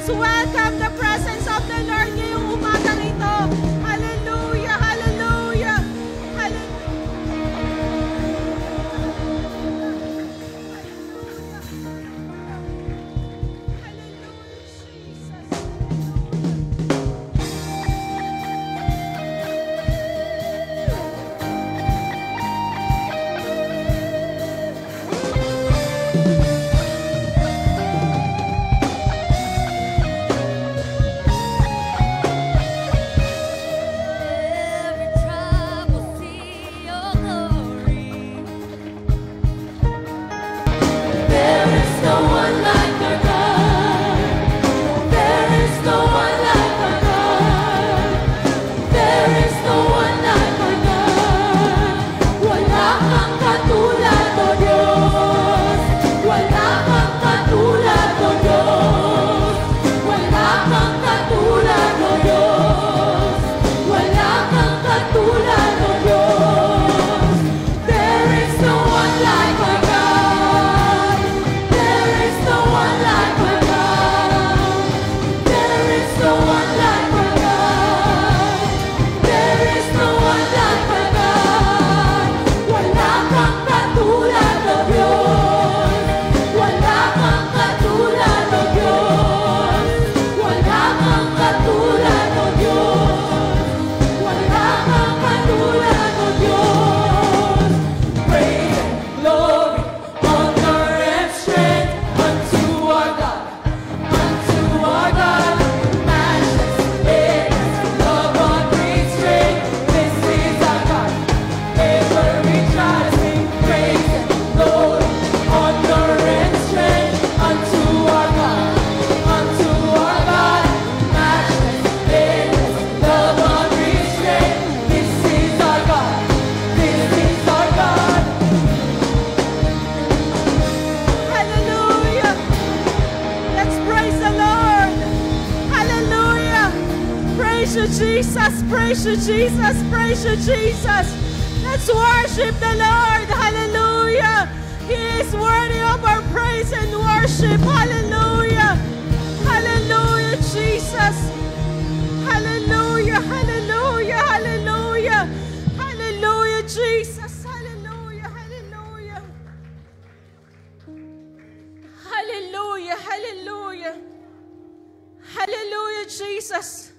Let's welcome the presence of the Lord ngayong umaga nito. Hallelujah, hallelujah, praise you, Jesus, praise you, Jesus. Let's worship the Lord. Hallelujah. He is worthy of our praise and worship. Hallelujah. Hallelujah, Jesus. Hallelujah, hallelujah, hallelujah. Hallelujah, Jesus. Hallelujah, hallelujah. Hallelujah, hallelujah. Hallelujah, Jesus.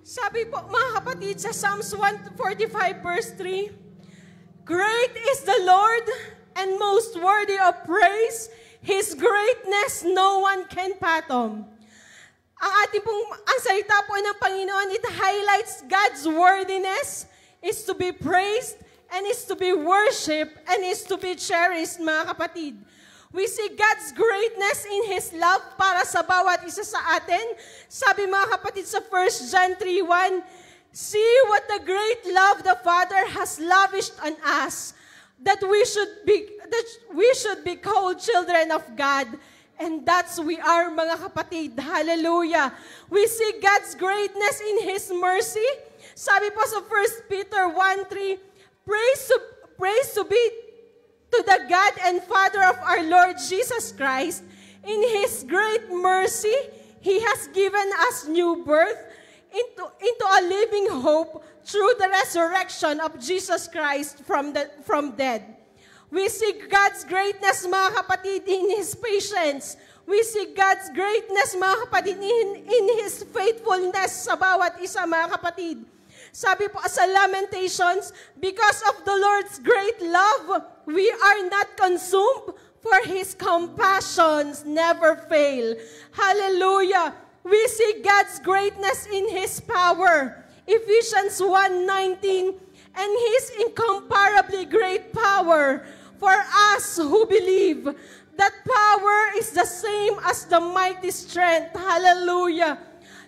Sabi po, mga kapatid, sa Psalms 145 verse 3, Great is the Lord and most worthy of praise. His greatness no one can fathom. Ang salita po ng Panginoon, it highlights God's worthiness, is to be praised, and is to be worshipped, and is to be cherished, mga kapatid. We see God's greatness in His love para sa bawat isa sa atin. Sabi mga kapatid sa 1 John 3:1, See what the great love the Father has lavished on us, that we should be called children of God. And that's we are, mga kapatid. Hallelujah. We see God's greatness in His mercy. Sabi po sa 1 Peter 1:3, Praise to be to the God and Father of our Lord Jesus Christ. In His great mercy, He has given us new birth into a living hope through the resurrection of Jesus Christ from dead. We see God's greatness, mga kapatid, in His patience. We see God's greatness, mga kapatid, in His faithfulness sa bawat isa, mga kapatid. Sabi po sa Lamentations, because of the Lord's great love, we are not consumed, for His compassions never fail. Hallelujah! We see God's greatness in His power. Ephesians 1:19, and His incomparably great power for us who believe. That power is the same as the mighty strength. Hallelujah!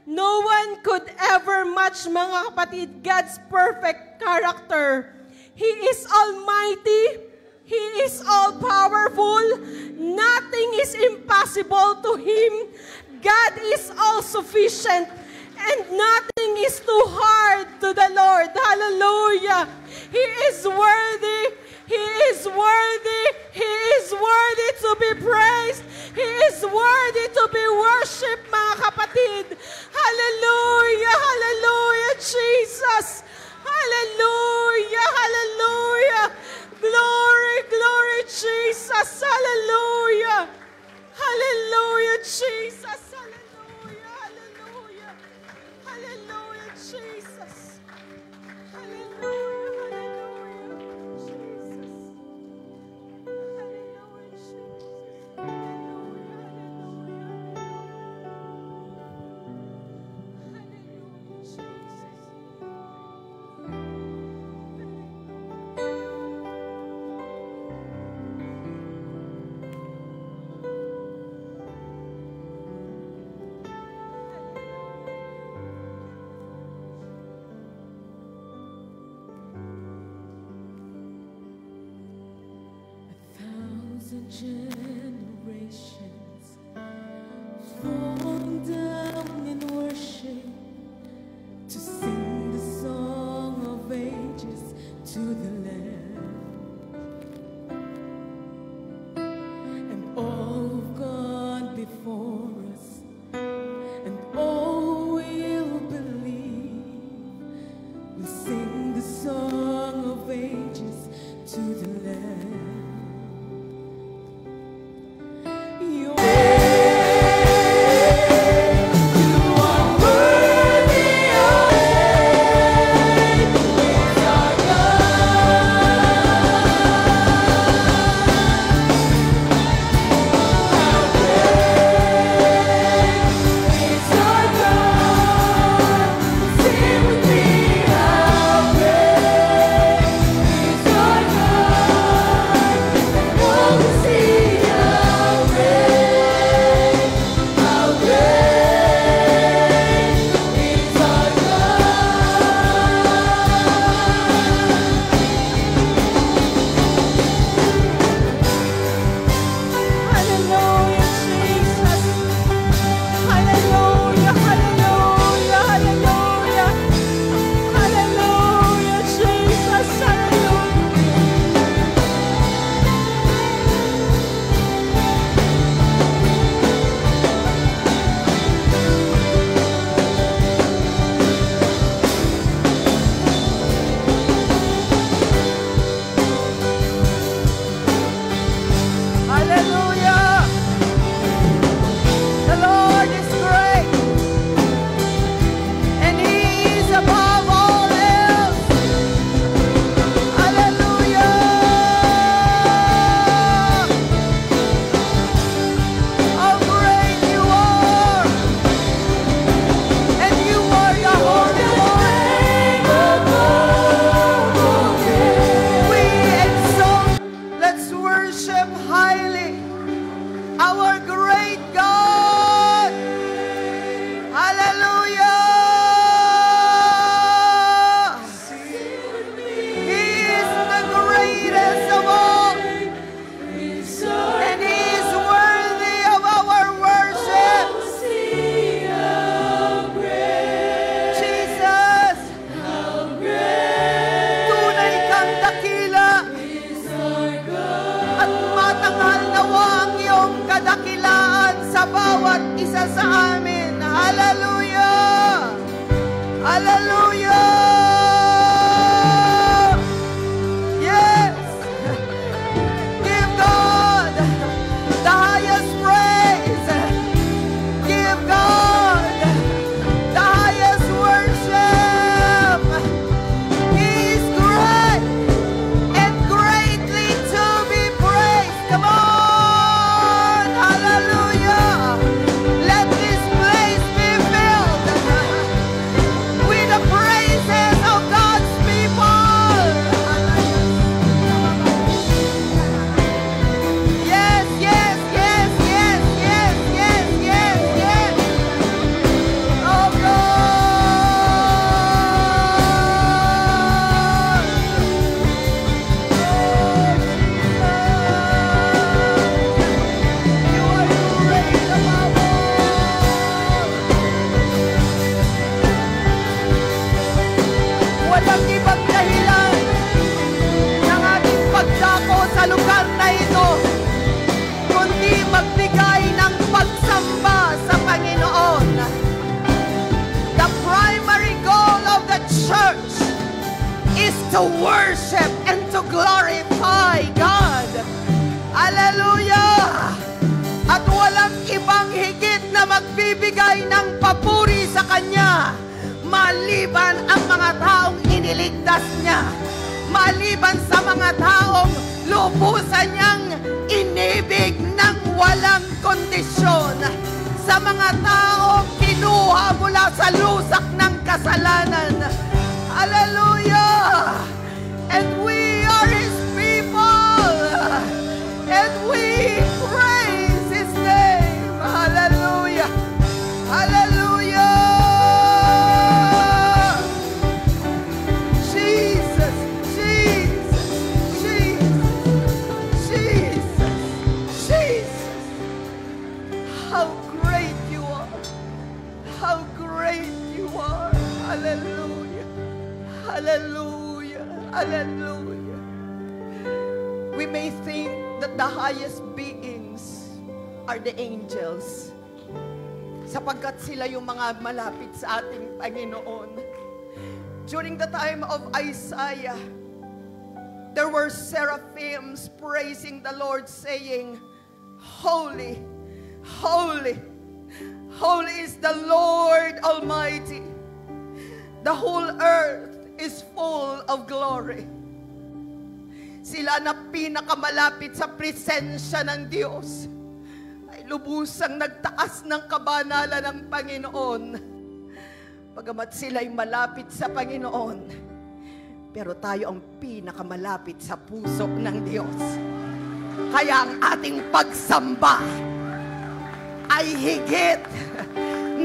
No one could ever match, mga kapatid, God's perfect character. He is almighty. He is all-powerful. Nothing is impossible to Him. God is all-sufficient. And nothing is too hard to the Lord. Hallelujah. He is worthy. He is worthy. He is worthy to be praised. He is worthy to be worshipped, mga kapatid. kapatid. Hallelujah, hallelujah, Jesus. Hallelujah, hallelujah. Glory, glory, Jesus. Hallelujah. Hallelujah, Jesus. Hallelujah, hallelujah. Hallelujah, Jesus. Hallelujah, hallelujah, Jesus. Hallelujah, Jesus. Hallelujah, hallelujah. Hallelujah, Jesus. Thousand generations fall down in worship to sing the song of ages to the Lamb, and all who've gone before us, and all will believe, will sing the song of ages to the Lamb. magbigay ng pagsamba sa Panginoon. to worship and to glorify God. Hallelujah! At walang ibang higit na magbibigay ng papuri sa Kanya maliban ang mga taong iniligtas niya, maliban sa mga taong lubusan niyang inibig ng walang kondisyon, sa mga taong kinuha mula sa lusak ng kasalanan. Hallelujah! And we are His people, and we praise His name. Hallelujah! Hallelujah! Jesus, Jesus, Jesus, Jesus, Jesus. How great you are. How great you are. Hallelujah. Hallelujah. Hallelujah. We may think that the highest beings are the angels, sapagkat sila yung mga malapit sa ating Panginoon. During the time of Isaiah, there were seraphims praising the Lord, saying, Holy, holy, holy is the Lord Almighty. The whole earth is full of glory. Sila na pinakamalapit sa presensya ng Diyos ay lubusang nagtaas ng kabanalan ng Panginoon. Bagamat sila'y malapit sa Panginoon, pero tayo ang pinakamalapit sa puso ng Diyos. Kaya ang ating pagsamba ay higit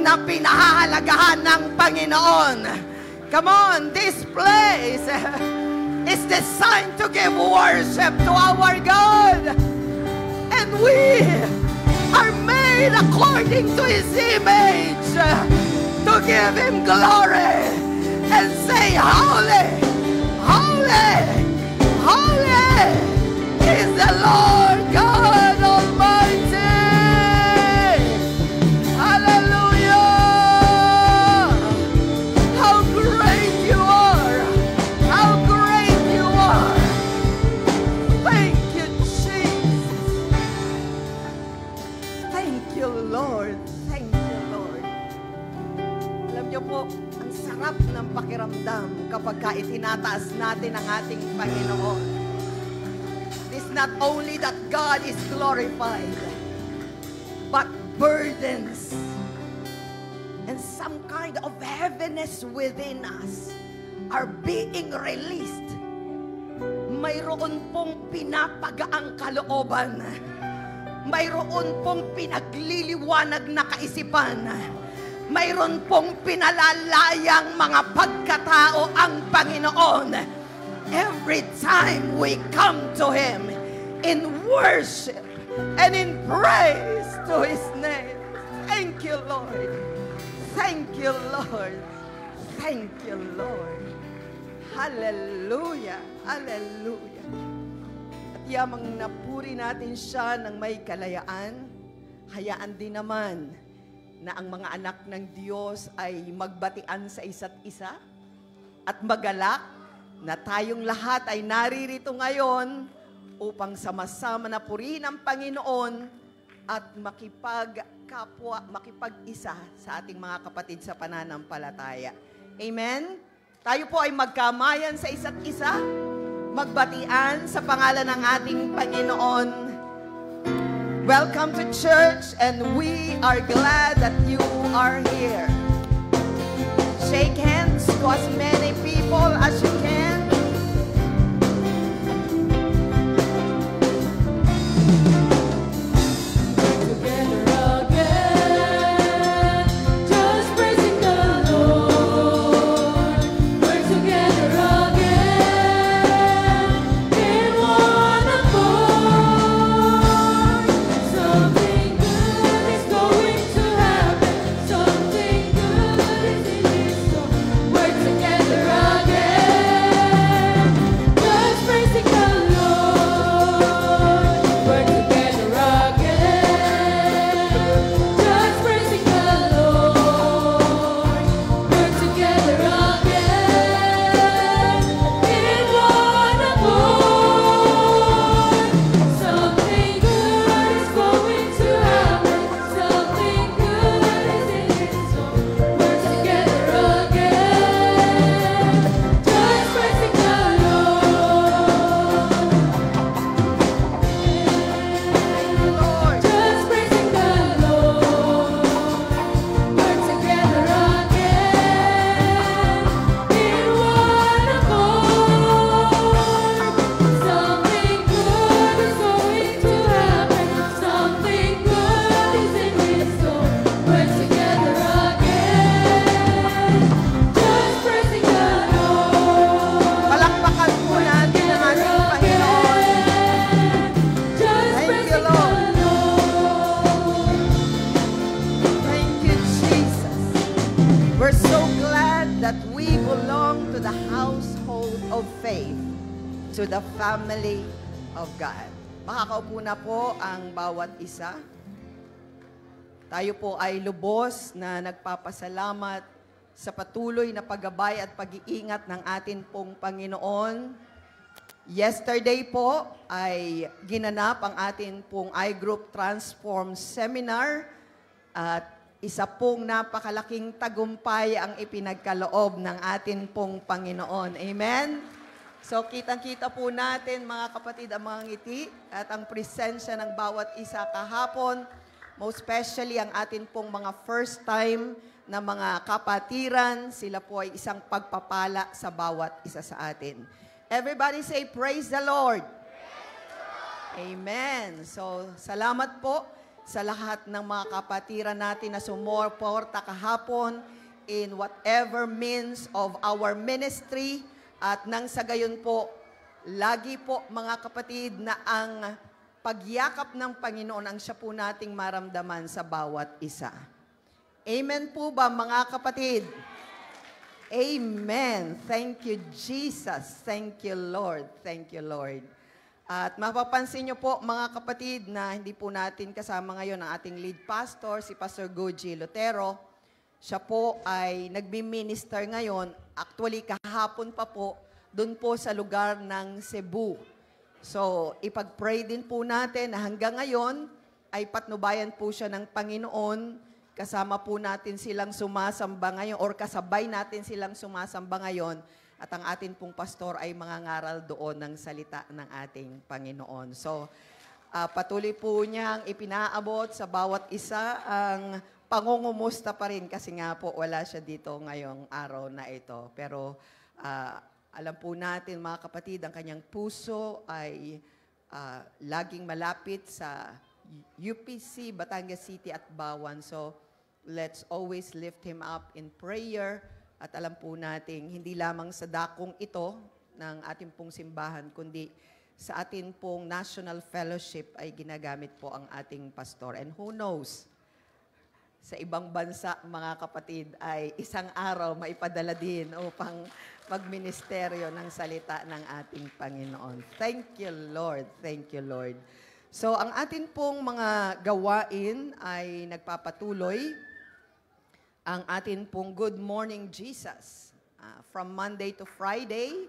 na pinahahalagahan ng Panginoon. Come on, this place is designed to give worship to our God. And we are made according to His image to give Him glory and say, Holy, holy, holy is the Lord God Almighty. Hallelujah! How great you are! How great you are! Thank you, Jesus. Thank you, Lord. Thank you, Lord. Alam niyo po, ang sarap ng pakiramdam kapag itinataas natin ang ating Panginoon. It's not only that God is glorified, but burdens and some kind of heaviness within us are being released. Mayroon pong pinapagaang kalooban. Mayroon pong pinagliliwanag na kaisipan. Mayroon pong pinalalayang mga pagkatao ang Panginoon. Every time we come to Him in worship and in praise to His name. Thank you, Lord. Thank you, Lord. Thank you, Lord. Hallelujah. Hallelujah. At yamang napuri natin siya ng may kalayaan, hayaan din naman na ang mga anak ng Diyos ay magbatian sa isa't isa at magalak na tayong lahat ay naririto ngayon upang sama-sama na purihin ang Panginoon at makipag-kapwa, makipag-isa sa ating mga kapatid sa pananampalataya. Amen? Tayo po ay magkamayan sa isa't isa, magbatian sa pangalan ng ating Panginoon. Welcome to church, and we are glad that you are here. Shake hands to as many people as you can. Together again. belong to the household of faith, to the family of God. Makakaupo na po ang bawat isa. Tayo po ay lubos na nagpapasalamat sa patuloy na paggabay at pag-iingat ng atin pong Panginoon. Yesterday po ay ginanap ang atin pong iGroup Transform Seminar at isa pong napakalaking tagumpay ang ipinagkaloob ng atin pong Panginoon. Amen? So kitang-kita po natin mga kapatid ang mga ngiti at ang presensya ng bawat isa kahapon. Most especially ang atin pong mga first time na mga kapatiran. Sila po ay isang pagpapala sa bawat isa sa atin. Everybody say, praise the Lord. Amen. So, salamat po sa lahat ng mga kapatiran natin na sumuporta kahapon in whatever means of our ministry. At nang sa gayon po, lagi po mga kapatid na ang pagyakap ng Panginoon ang siya po nating maramdaman sa bawat isa. Amen po ba mga kapatid? Amen. Thank you, Jesus. Thank you, Lord. Thank you, Lord. At mapapansin niyo po, mga kapatid, na hindi po natin kasama ngayon ang ating lead pastor, si Pastor Goji Lutero. Siya po ay nagbi-minister ngayon. Actually, kahapon pa po, doon po sa lugar ng Cebu. So, ipag-pray din po natin na hanggang ngayon ay patnubayan po siya ng Panginoon. Kasama po natin silang sumasamba ngayon or kasabay natin silang sumasamba ngayon at ang atin pong pastor ay mangangaral doon ng salita ng ating Panginoon. So, patuloy po niyang ipinaabot sa bawat isa ang pangungumusta pa rin kasi nga po wala siya dito ngayong araw na ito. Pero alam po natin mga kapatid, ang kanyang puso ay laging malapit sa UPC, Batangas City at Bawan. So, let's always lift him up in prayer. At alam po natin, hindi lamang sa dakong ito ng ating pong simbahan, kundi sa ating pong National Fellowship ay ginagamit po ang ating pastor. And who knows, sa ibang bansa, mga kapatid, ay isang araw maipadala din upang magministeryo ng salita ng ating Panginoon. Thank you, Lord. Thank you, Lord. So, ang atin pong mga gawain ay nagpapatuloy. Ang atin pong Good Morning Jesus. From Monday to Friday,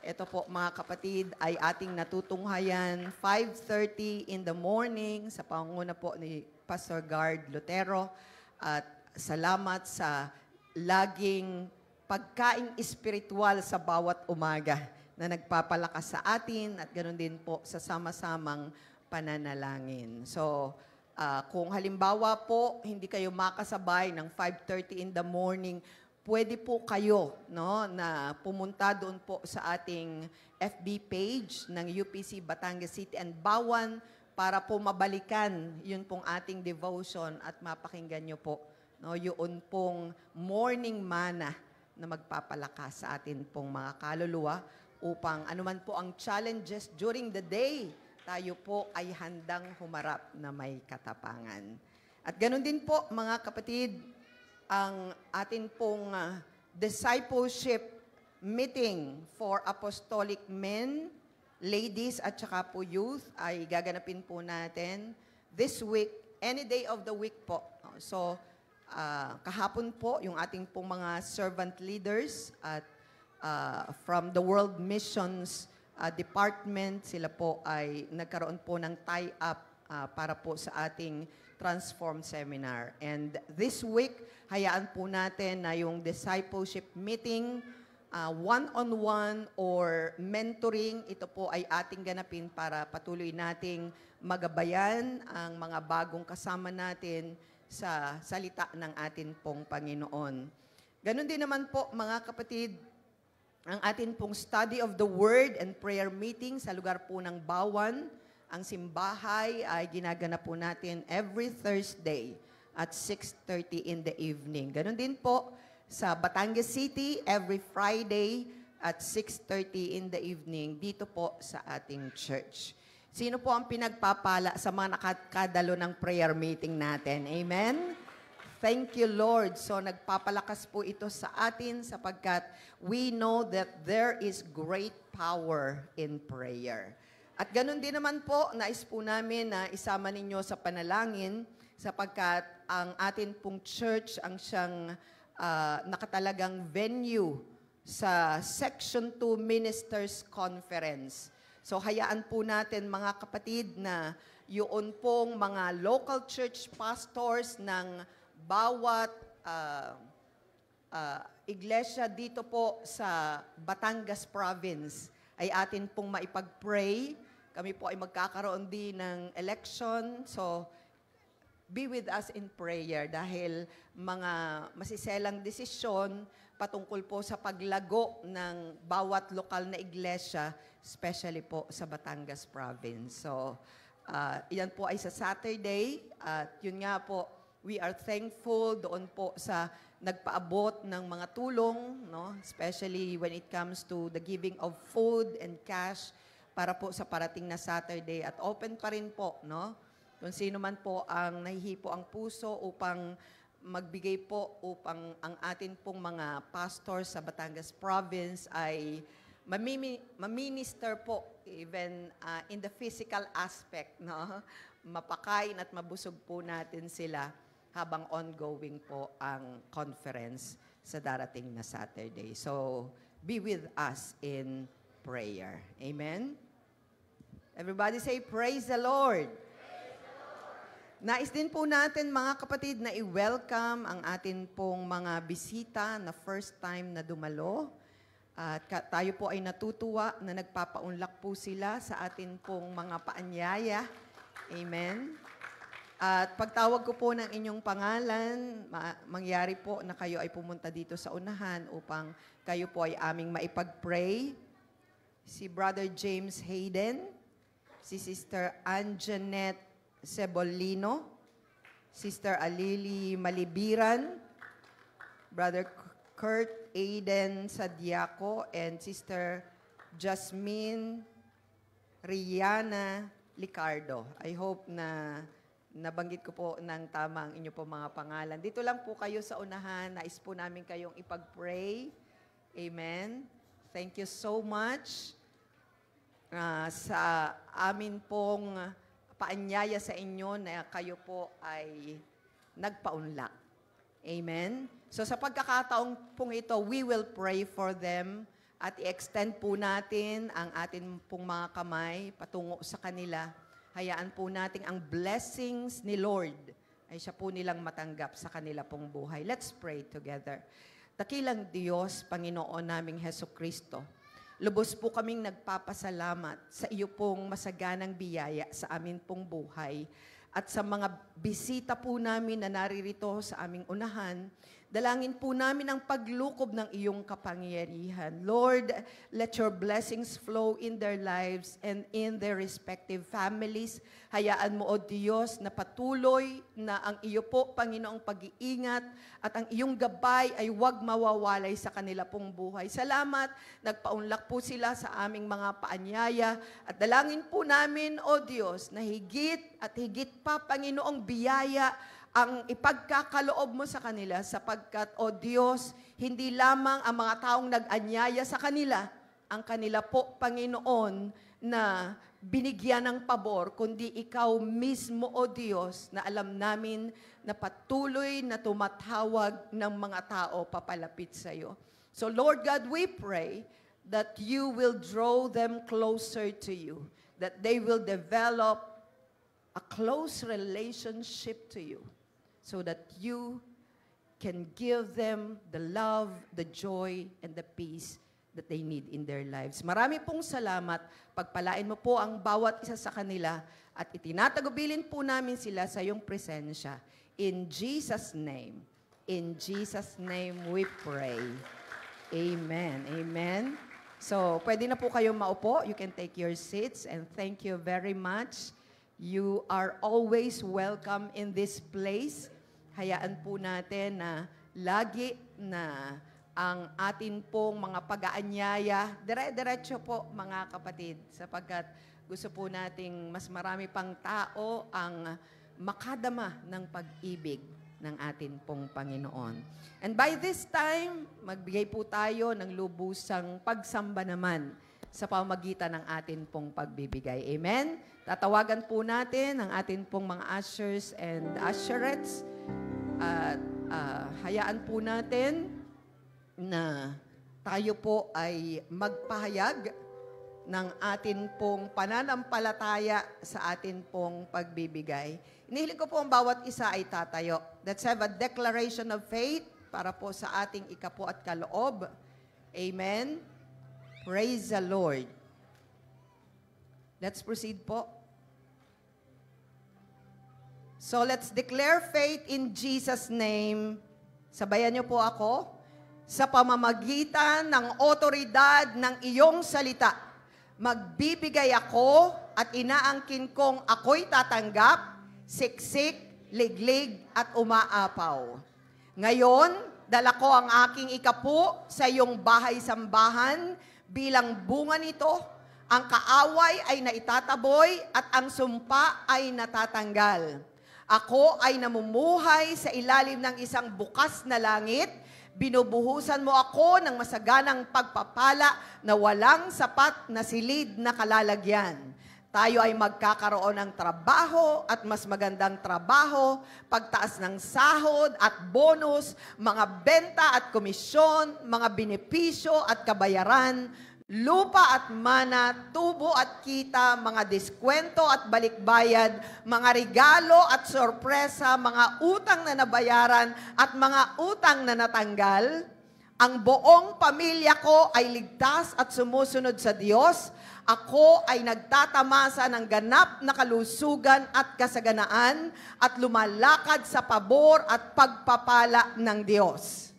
ito po mga kapatid ay ating natutunghayan 5:30 in the morning sa pangunguna po ni Pastor Guard Lutero. At salamat sa laging pagkaing espiritual sa bawat umaga na nagpapalakas sa atin at ganoon din po sa sama-samang pananalangin. So, kung halimbawa po, hindi kayo makasabay ng 5:30 in the morning, pwede po kayo na pumunta doon po sa ating FB page ng UPC Batangas City and Bawan para po mabalikan yun pong ating devotion at mapakinggan nyo po yun pong morning manna na magpapalakas sa atin pong mga kaluluwa upang anuman po ang challenges during the day, tayo po ay handang humarap na may katapangan. At ganoon din po, mga kapatid, ang atin pong discipleship meeting for apostolic men, ladies at saka po youth ay gaganapin po natin this week, any day of the week po. So, kahapon po, yung ating pong mga servant leaders at from the World Missions Department, sila po ay nagkaroon po ng tie-up para po sa ating Transform Seminar. And this week, hayaan po natin na yung discipleship meeting, one-on-one or mentoring, ito po ay ating ganapin para patuloy nating magabayan ang mga bagong kasama natin sa salita ng atin pong Panginoon. Ganon din naman po, mga kapatid, ang atin pong study of the Word and prayer meeting sa lugar po ng Bawan. Ang simbahay ay ginaganap po natin every Thursday at 6:30 in the evening. Ganon din po sa Batangas City every Friday at 6:30 in the evening dito po sa ating church. Sino po ang pinagpapala sa mga nakakadalo ng prayer meeting natin? Amen? Thank you, Lord. So nagpapalakas po ito sa atin sapagkat we know that there is great power in prayer. At ganun din naman po, nais po namin na isama ninyo sa panalangin sapagkat ang atin pong church ang siyang nakatalagang venue sa Section 2 Ministers Conference. So hayaan po natin mga kapatid na yun pong mga local church pastors ng bawat iglesia dito po sa Batangas Province ay atin pong maipag-pray. Kami po ay magkakaroon din ng election. So, be with us in prayer dahil mga masiselang desisyon patungkol po sa paglago ng bawat lokal na iglesia, especially po sa Batangas Province. So, iyan po ay sa Saturday at yun nga po, we are thankful doon po sa nagpaabot ng mga tulong, no? Especially when it comes to the giving of food and cash para po sa parating na Saturday. At open pa rin po, no? Kung sino man po ang nahihipo ang puso upang magbigay po upang ang atin pong mga pastors sa Batangas Province ay maminister po even in the physical aspect, no? Mapakain at mabusog po natin sila habang ongoing po ang conference sa darating na Saturday. So, be with us in prayer. Amen? Everybody say, praise the Lord. Praise the Lord. Nais din po natin, mga kapatid, na i-welcome ang atin pong mga bisita na first time na dumalo. At tayo po ay natutuwa na nagpapaunlak po sila sa atin pong mga paanyaya. Amen? At pagtawag ko po ng inyong pangalan, mangyari po na kayo ay pumunta dito sa unahan upang kayo po ay aming maipag-pray. Si Brother James Hayden, si Sister Anjanette Cebolino, Sister Alili Malibiran, Brother Kurt Aiden Sadiaco, and Sister Jasmine Rihanna Licardo. I hope na nabanggit ko po ng tama ang inyo po mga pangalan. Dito lang po kayo sa unahan. Nais po namin kayong ipag-pray. Amen. Thank you so much sa amin pong paanyaya sa inyo na kayo po ay nagpaunlak. Amen. So sa pagkakataong pong ito, we will pray for them at i-extend po natin ang atin pong mga kamay patungo sa kanila. Hayaan po natin ang blessings ni Lord ay siya po nilang matanggap sa kanila pong buhay. Let's pray together. Dakilang Diyos, Panginoon naming Hesukristo, lubos po kaming nagpapasalamat sa iyo pong masaganang biyaya sa amin pong buhay at sa mga bisita po namin na naririto sa aming unahan. Dalangin po namin ang paglukob ng iyong kapangyarihan. Lord, let your blessings flow in their lives and in their respective families. Hayaan mo, O Diyos, na patuloy na ang iyo po, Panginoong pag-iingat at ang iyong gabay ay huwag mawawalay sa kanila pong buhay. Salamat, nagpaunlak po sila sa aming mga paanyaya at dalangin po namin, O Diyos, na higit at higit pa, Panginoong biyaya ang ipagkakaloob mo sa kanila sapagkat, O Diyos, hindi lamang ang mga taong nag-anyaya sa kanila, ang kanila po, Panginoon, na binigyan ng pabor, kundi ikaw mismo, O Diyos, na alam namin na patuloy na tumatawag ng mga tao papalapit sa iyo. So, Lord God, we pray that you will draw them closer to you, that they will develop a close relationship to you, so that you can give them the love, the joy, and the peace that they need in their lives. Marami pong salamat. Pagpalain mo po ang bawat isa sa kanila at itinatagubilin po namin sila sa iyong presensya. In Jesus' name we pray. Amen. Amen. So, pwede na po kayong maupo. You can take your seats and thank you very much. You are always welcome in this place. Hayaan po natin na lagi na ang atin pong mga pag-aanyaya, dire-diretso po mga kapatid, sapagkat gusto po nating mas marami pang tao ang makadama ng pag-ibig ng atin pong Panginoon. And by this time, magbigay po tayo ng lubusang pagsamba naman sa pamagitan ng atin pong pagbibigay. Amen? Tatawagan po natin ang atin pong mga ushers and usherettes. At hayaan po natin na tayo po ay magpahayag ng atin pong pananampalataya sa atin pong pagbibigay. Inihiling ko po ang bawat isa ay tatayo. Let's have a declaration of faith para po sa ating ikapo at kaloob. Amen. Praise the Lord. Let's proceed po. So let's declare faith in Jesus' name. Sabayan niyo po ako. Sa pamamagitan ng otoridad ng iyong salita, magbibigay ako at inaangkin kong ako'y tatanggap, siksik, liglig at umaapaw. Ngayon, dala ko ang aking ikapu sa iyong bahay-sambahan bilang bunga nito. Ang kaaway ay naitataboy at ang sumpa ay natatanggal. Ako ay namumuhay sa ilalim ng isang bukas na langit. Binubuhusan mo ako ng masaganang pagpapala na walang sapat na silid na kalalagyan. Tayo ay magkakaroon ng trabaho at mas magandang trabaho, pagtaas ng sahod at bonus, mga benta at komisyon, mga benepisyo at kabayaran, lupa at mana, tubo at kita, mga diskwento at balikbayad, mga regalo at sorpresa, mga utang na nabayaran at mga utang na natanggal. Ang buong pamilya ko ay ligtas at sumusunod sa Diyos. Ako ay nagtatamasa ng ganap na kalusugan at kasaganaan at lumalakad sa pabor at pagpapala ng Diyos.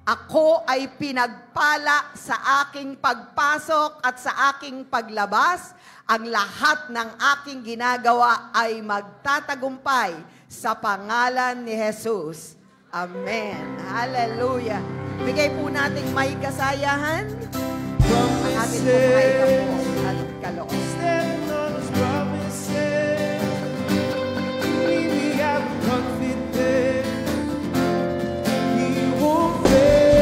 Ako ay pinagpala sa aking pagpasok at sa aking paglabas. Ang lahat ng aking ginagawa ay magtatagumpay sa pangalan ni Jesus. Amen. Hallelujah. Bigay po natin may kasayahan. Ang ating po ay kapo at kaloob. Stand on His promises. We have confidence. He won't fail.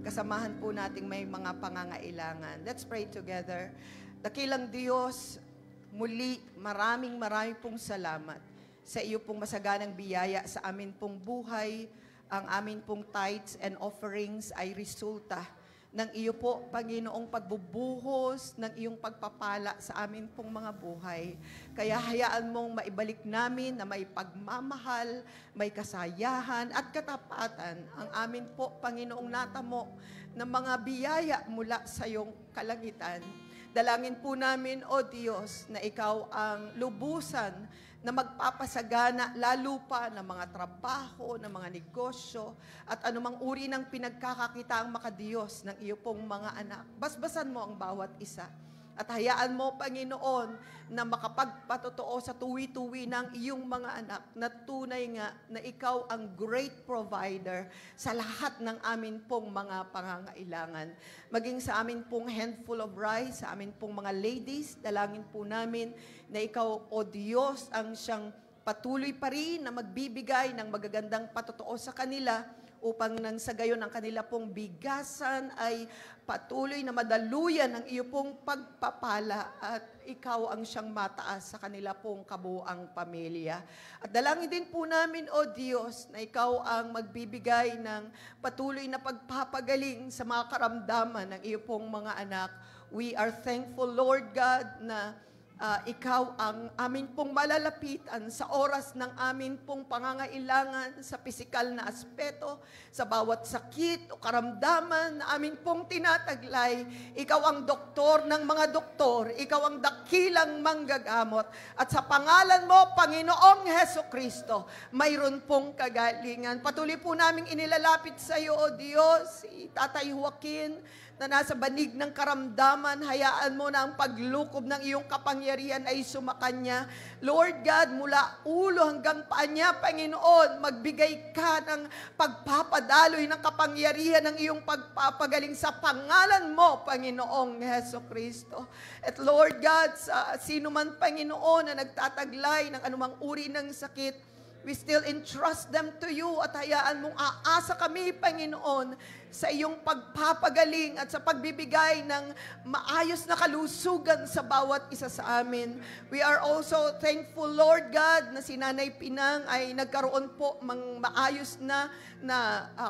Kasamahan po nating may mga pangangailangan. Let's pray together. Dakilang Diyos, muli maraming pong salamat sa iyo pong masaganang biyaya sa amin pong buhay. Ang amin pong tithes and offerings ay resulta ng iyo po, Panginoong, pagbubuhos ng iyong pagpapala sa amin pong mga buhay. Kaya hayaan mong maibalik namin na may pagmamahal, may kasayahan at katapatan ang amin po, Panginoong, natamo ng mga biyaya mula sa iyong kalangitan. Dalangin po namin, O Diyos, na ikaw ang lubusan na magpapasagana lalo pa ng mga trabaho, ng mga negosyo, at anumang uri ng pinagkakakitaang makadiyos ng iyo pong mga anak. Basbasan mo ang bawat isa. At hayaan mo, Panginoon, na makapagpatotoo sa tuwi-tuwi ng iyong mga anak na tunay nga na ikaw ang great provider sa lahat ng amin pong mga pangangailangan. Maging sa amin pong handful of rice, sa amin pong mga ladies, dalangin po namin na ikaw, O Diyos, ang siyang patuloy pa rin na magbibigay ng magagandang patotoo sa kanila upang nang sa gayon ang kanila pong bigasan ay patuloy na madaluyan ang iyo pong pagpapala at ikaw ang siyang mataas sa kanila pong kabuang pamilya. At dalangin din po namin, O Diyos, na ikaw ang magbibigay ng patuloy na pagpapagaling sa mga karamdaman ng iyo pong mga anak. We are thankful, Lord God, na ikaw ang amin pong malalapitan sa oras ng amin pong pangangailangan sa pisikal na aspeto, sa bawat sakit o karamdaman na amin pong tinataglay. Ikaw ang doktor ng mga doktor, ikaw ang dakilang manggagamot. At sa pangalan mo, Panginoong Hesukristo, mayroon pong kagalingan. Patuloy po naming inilalapit sa iyo, O Diyos, si Tatay Joaquin, na nasa banig ng karamdaman, hayaan mo na ang paglukob ng iyong kapangyarihan ay sumakanya. Lord God, mula ulo hanggang paa niya, Panginoon, magbigay ka ng pagpapadaloy ng kapangyarihan ng iyong pagpapagaling sa pangalan mo, Panginoong Hesukristo. At Lord God, sa sino man, Panginoon, na nagtataglay ng anumang uri ng sakit, we still entrust them to you at hayaan mong aasa kami, Panginoon, sa iyong pagpapagaling at sa pagbibigay ng maayos na kalusugan sa bawat isa sa amin. We are also thankful, Lord God, na si Nanay Pinang ay nagkaroon po ng maayos na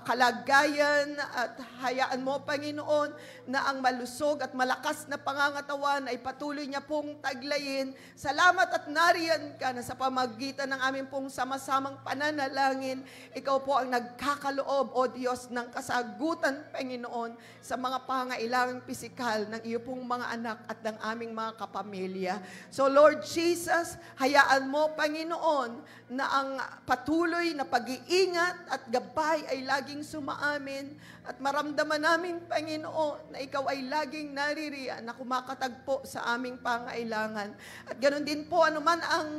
kalagayan at hayaan mo, Panginoon, na ang malusog at malakas na pangangatawan ay patuloy niya pong taglayin. Salamat at nariyan ka na sa pamagitan ng aming pong sama-samang pananalangin. Ikaw po ang nagkakaloob, O Diyos, ng kasagutan, Panginoon, sa mga pangailangang pisikal ng iyo pong mga anak at ng aming mga kapamilya. So Lord Jesus, hayaan mo, Panginoon, na ang patuloy na pag-iingat at gabay ay laging sumaamin at maramdaman namin, Panginoon, na ikaw ay laging naririyan na kumakatagpo sa aming pangailangan. At ganoon din po, anuman ang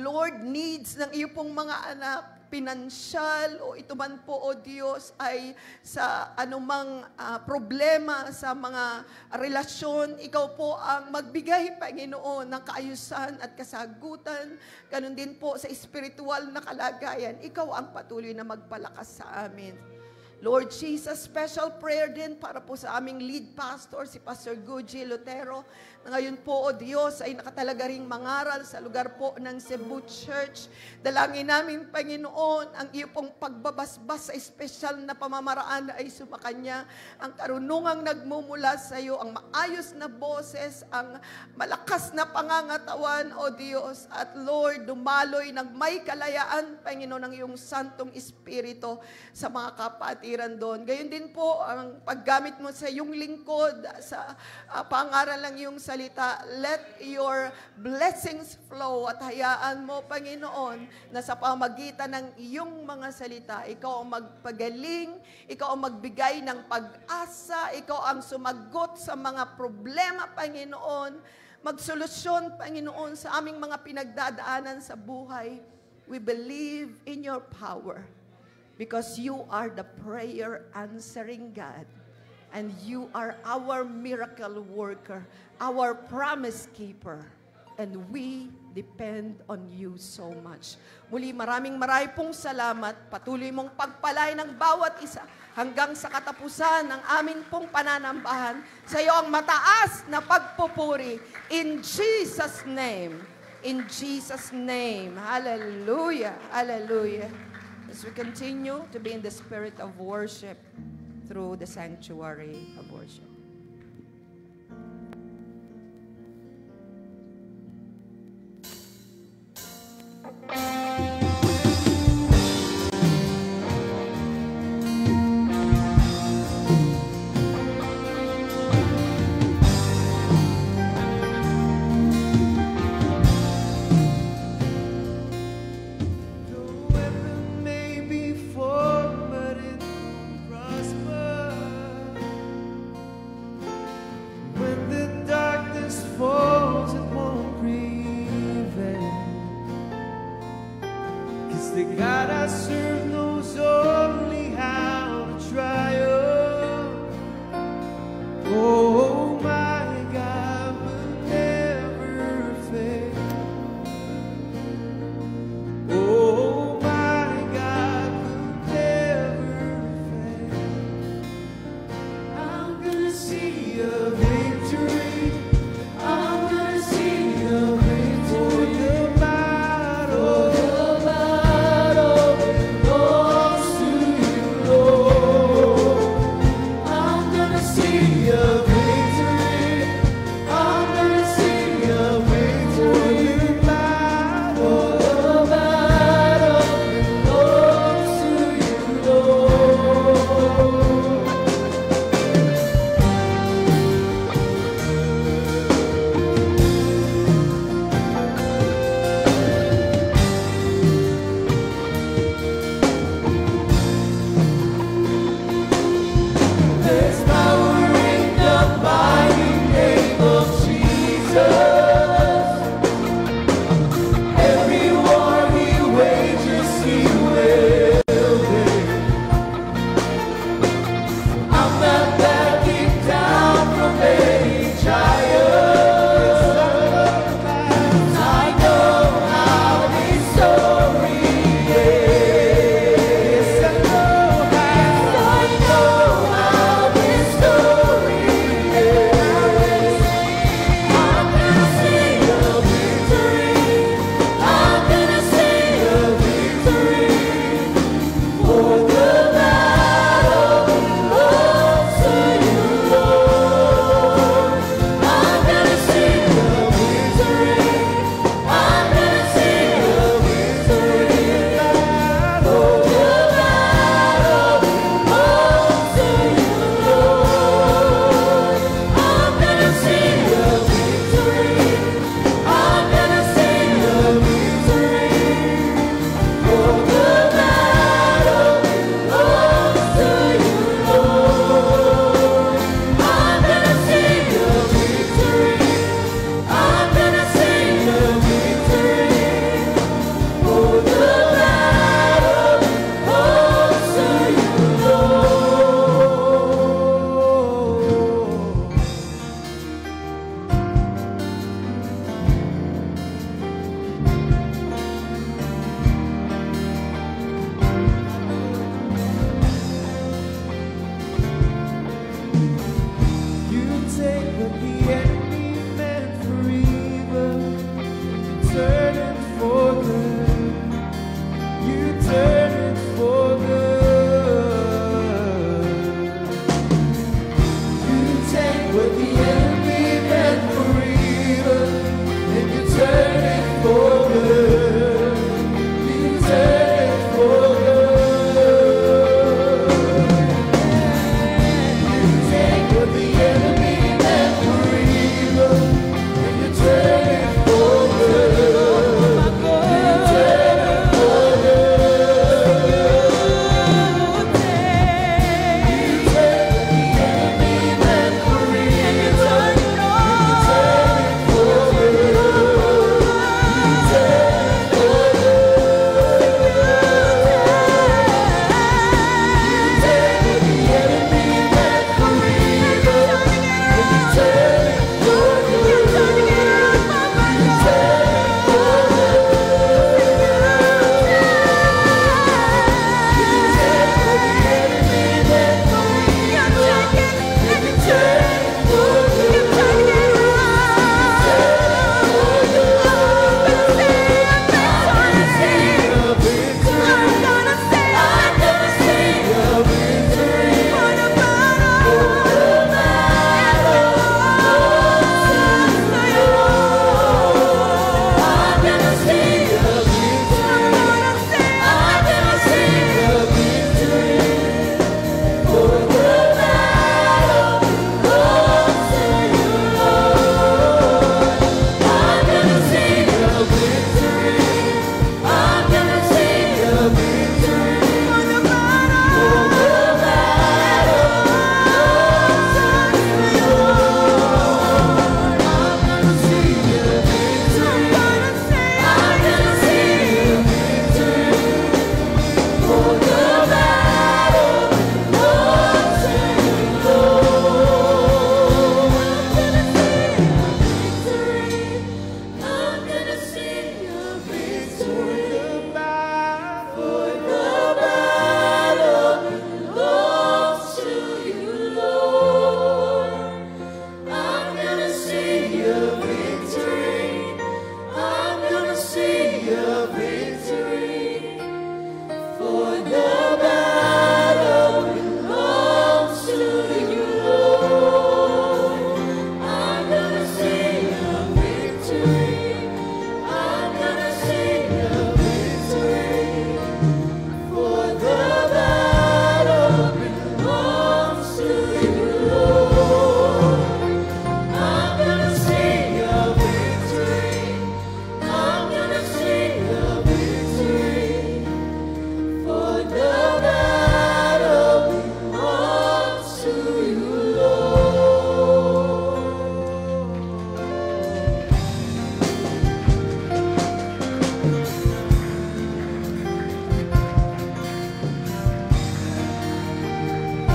Lord needs ng iyo pong mga anak, pinansyal o ito man po, O Diyos, ay sa anumang problema sa mga relasyon, ikaw po ang magbigay, Panginoon, ng kaayusan at kasagutan. Ganun din po sa espiritual na kalagayan, ikaw ang patuloy na magpalakas sa amin. Lord Jesus, special prayer din para po sa aming lead pastor, si Pastor Guji Lotero, na ngayon po, O Diyos, ay nakatalaga ring mangaral sa lugar po ng Cebu Church. Dalangin namin, Panginoon, ang iyo pong pagbabasbas sa espesyal na pamamaraan ay sumakanya, ang karunungang nagmumula sa iyo, ang maayos na boses, ang malakas na pangangatawan, O Diyos, at Lord, dumaloy ng may kalayaan, Panginoon, ng iyong Santong Espiritu sa mga kapatiran doon. Gayon din po ang paggamit mo sa iyong lingkod, sa pangaral ng iyong salita. Let your blessings flow at hayaan mo, Panginoon, na sa pamagitan ng iyong mga salita, ikaw ang magpagaling, ikaw ang magbigay ng pag-asa, ikaw ang sumagot sa mga problema, Panginoon, magsolusyon, Panginoon, sa aming mga pinagdadaanan sa buhay. We believe in your power. Because you are the prayer answering God. And you are our miracle worker, our promise keeper. And we depend on you so much. Muli, maraming pong salamat. Patuloy mong pagpalay ng bawat isa hanggang sa katapusan ng aming pong pananambahan. Sa iyo ang mataas na pagpupuri. In Jesus' name. In Jesus' name. Hallelujah. Hallelujah. As we continue to be in the spirit of worship through the sanctuary of worship.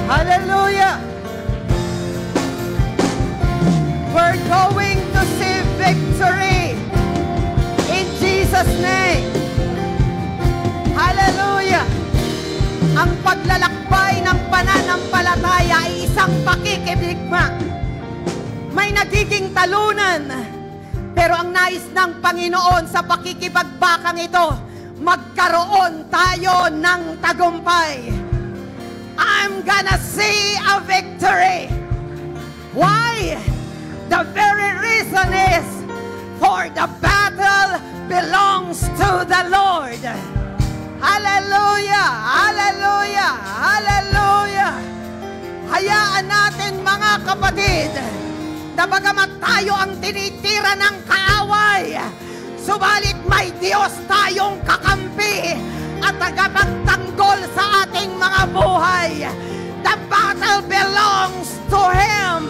Hallelujah! We're going to see victory in Jesus' name. Hallelujah! Ang paglalakbay ng pananampalataya ay isang pakikibigma. May nagiging talunan, pero ang nais ng Panginoon sa pakikipagbakang ito, magkaroon tayo ng tagumpay. I'm gonna see a victory. Why? The very reason is, for the battle belongs to the Lord. Hallelujah! Hallelujah! Hallelujah! Hayaan natin mga kapatid, na bagamat tayo ang tinitira ng kaaway, subalit may Diyos tayong kakampi at tagapagtanggol sa ating mga buhay. The battle belongs to Him,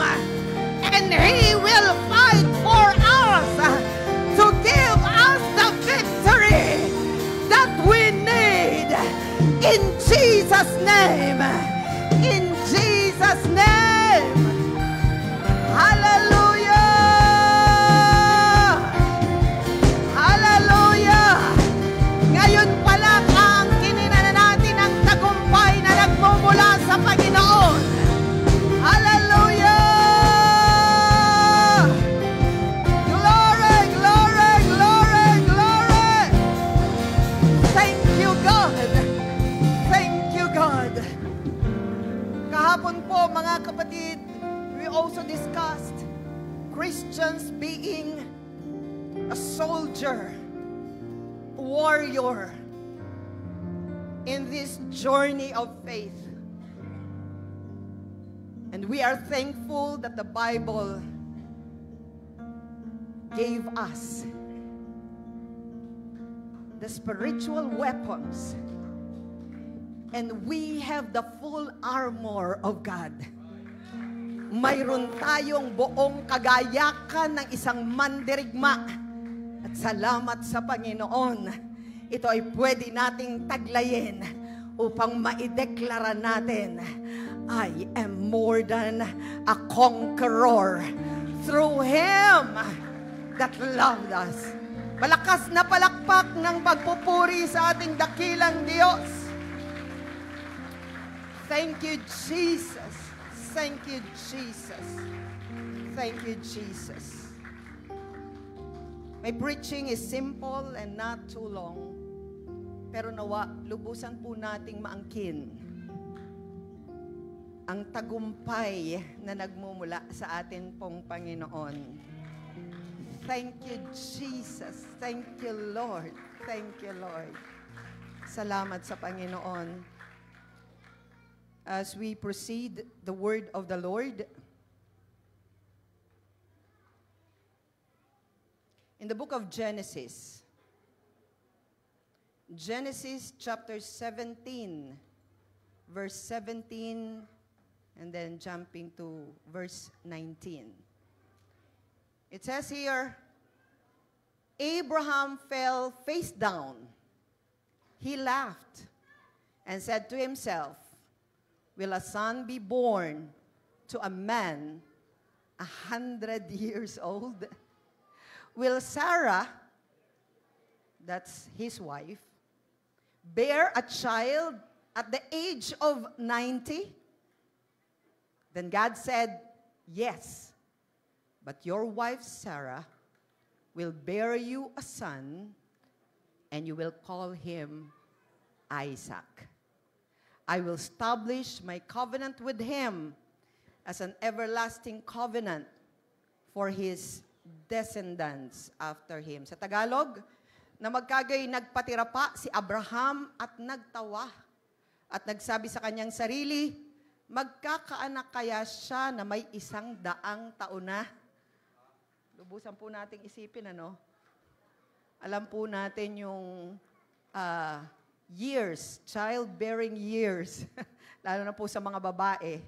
and He will fight for us to give us the victory that we need. In Jesus' name. In Jesus' name. Hallelujah! Hallelujah! Ngayon pa lang ang kininanan natin ang tagumpay na nagmumula sa Panginoon. Hallelujah! Glory, glory, glory, glory! Thank you, God! Thank you, God! Kahapon po, mga kapatid, we also discussed Christians being a soldier, a warrior in this journey of faith. And we are thankful that the Bible gave us the spiritual weapons, and we have the full armor of God. Mayroon tayong buong kagayakan ng isang mandirigma. At salamat sa Panginoon, ito ay pwede nating taglayin upang maideklara natin, I am more than a conqueror through Him that loved us. Malakas na palakpak ng pagpupuri sa ating dakilang Diyos. Thank you, Jesus. Thank you, Jesus. Thank you, Jesus. My preaching is simple and not too long. Pero nawa, lubusan po nating maangkin ang tagumpay na nagmumula sa atin pong Panginoon. Thank you, Jesus. Thank you, Lord. Thank you, Lord. Salamat sa Panginoon. As we proceed the word of the Lord, in the book of Genesis, Genesis chapter 17, verse 17, and then jumping to verse 19. It says here, Abraham fell face down. He laughed and said to himself, will a son be born to a man 100 years old? Will Sarah, that's his wife, bear a child at the age of 90? Then God said, yes, but your wife Sarah will bear you a son, and you will call him Isaac. I will establish my covenant with him as an everlasting covenant for his descendants after him. Sa Tagalog, na magkagay nagpatira pa si Abraham at nagtawa at nagsabi sa kanyang sarili, magkakaanak kaya siya na may 100 taon na? Lubusan po nating isipin, ano? Alam po natin yung years, childbearing years, lalo na po sa mga babae.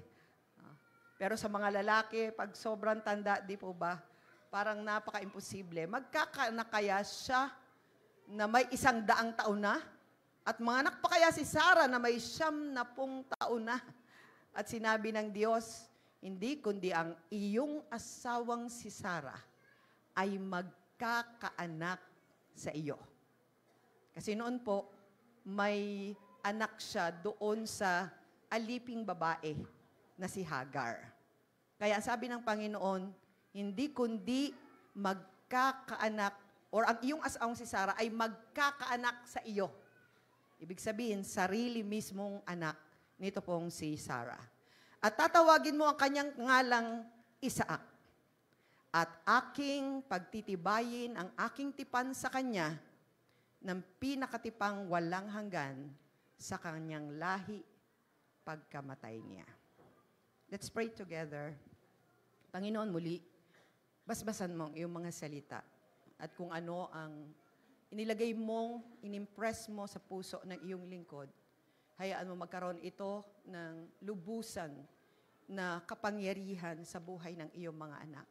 Pero sa mga lalaki, pag sobrang tanda, di po ba, parang napaka-imposible. Magkakaanak kaya siya na may 100 taon na? At mga anak pa kaya si Sarah na may 90 taon na? At sinabi ng Diyos, hindi kundi ang iyong asawang si Sarah ay magkakaanak sa iyo. Kasi noon po, may anak siya doon sa aliping babae na si Hagar. Kaya sabi ng Panginoon, hindi kundi magkakaanak, or ang iyong asawang si Sarah ay magkakaanak sa iyo. Ibig sabihin, sarili mismong anak nito pong si Sarah. At tatawagin mo ang kanyang ngalang Isaac. At aking pagtitibayin ang aking tipan sa kanya ng pinakatipang walang hanggan sa kanyang lahi pagkamatay niya. Let's pray together. Panginoon, muli, basbasan mo ang iyong mga salita at kung ano ang inilagay mong, inimpress mo sa puso ng iyong lingkod, hayaan mo magkaroon ito ng lubusan na kapangyarihan sa buhay ng iyong mga anak.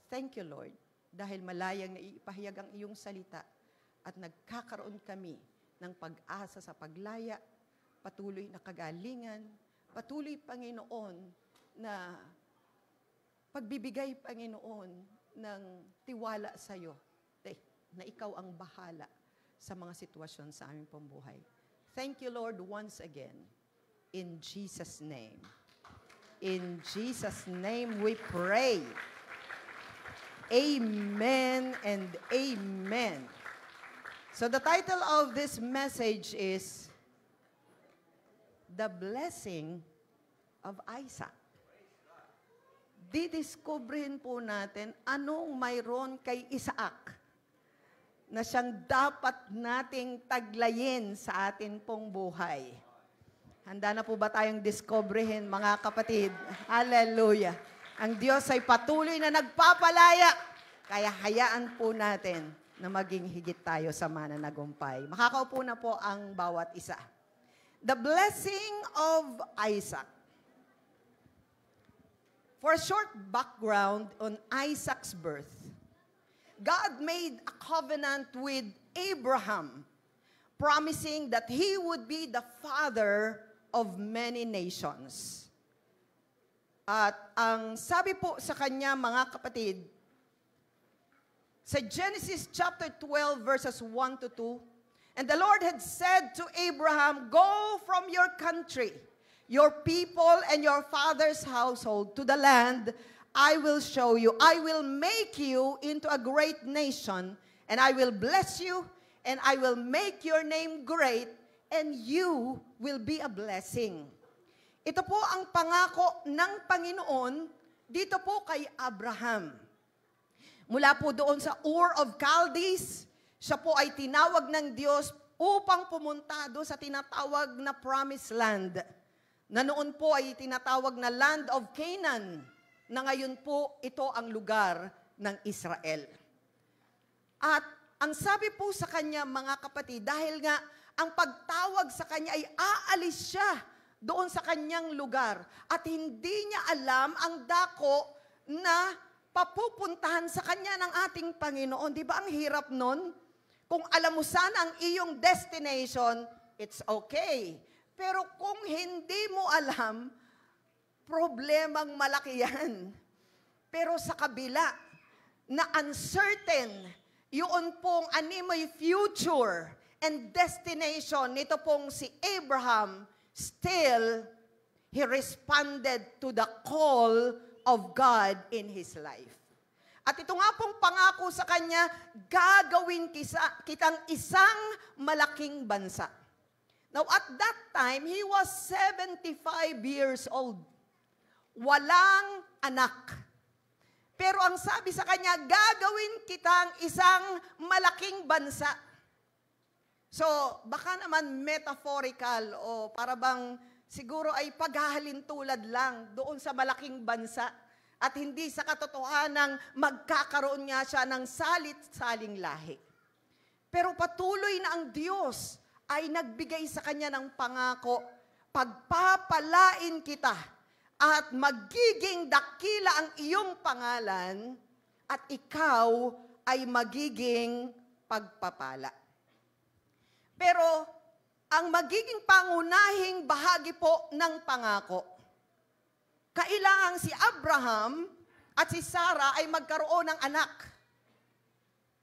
Thank you, Lord, dahil malayang naipahayag ang iyong salita at nagkakaroon kami ng pag-asa sa paglaya, patuloy na kagalingan, patuloy, Panginoon, na pagbibigay, Panginoon, ng tiwala sa iyo, na ikaw ang bahala sa mga sitwasyon sa aming pambuhay. Thank you, Lord, once again. In Jesus' name. In Jesus' name we pray. Amen and amen. So the title of this message is The Blessing of Isaac. Didiskubrihin po natin anong mayroon kay Isaac na siyang dapat nating taglayin sa atin pong buhay. Handa na po ba tayong discoveryhin, mga kapatid? Hallelujah! Ang Diyos ay patuloy na nagpapalaya, kaya hayaan po natin na maging higit tayo sa mananagumpay. Makakaupo na po ang bawat isa. The blessing of Isaac. For a short background on Isaac's birth, God made a covenant with Abraham, promising that he would be the father of many nations. At ang sabi po sa kanya, mga kapatid, sa Genesis chapter 12 verses 1 to 2, and the Lord had said to Abraham, "Go from your country, your people, and your father's household to the land I will show you. I will make you into a great nation, and I will bless you, and I will make your name great, and you will be a blessing." Ito po ang pangako ng Panginoon dito po kay Abraham. Mula po doon sa Ur of Chaldees, siya po ay tinawag ng Diyos upang pumunta doon sa tinatawag na Promised Land, na noon po ay tinatawag na Land of Canaan, na ngayon po ito ang lugar ng Israel. At ang sabi po sa kanya, mga kapatid, dahil nga ang pagtawag sa kanya ay aalis siya doon sa kanyang lugar at hindi niya alam ang dako na papupuntahan sa kanya ng ating Panginoon. Di ba ang hirap nun? Kung alam mo sana ang iyong destination, it's okay. Pero kung hindi mo alam, problemang malaki yan. Pero sa kabila na uncertain, yun pong animoy future and destination nito pong si Abraham, still, he responded to the call of God in his life. At ito nga pong pangako sa kanya, gagawin kitang isang malaking bansa. Now, at that time, he was 75 years old. Walang anak. Pero ang sabi sa kanya, gagawin kitang isang malaking bansa. So, baka naman metaphorical o para bang siguro ay paghahalin tulad lang doon sa malaking bansa at hindi sa katotohanang magkakaroon nga siya ng salit-saling lahi. Pero patuloy na ang Diyos ay nagbigay sa kanya ng pangako, pagpapalain kita at magiging dakila ang iyong pangalan at ikaw ay magiging pagpapala. Pero ang magiging pangunahing bahagi po ng pangako upang si Abraham at si Sarah ay magkaroon ng anak.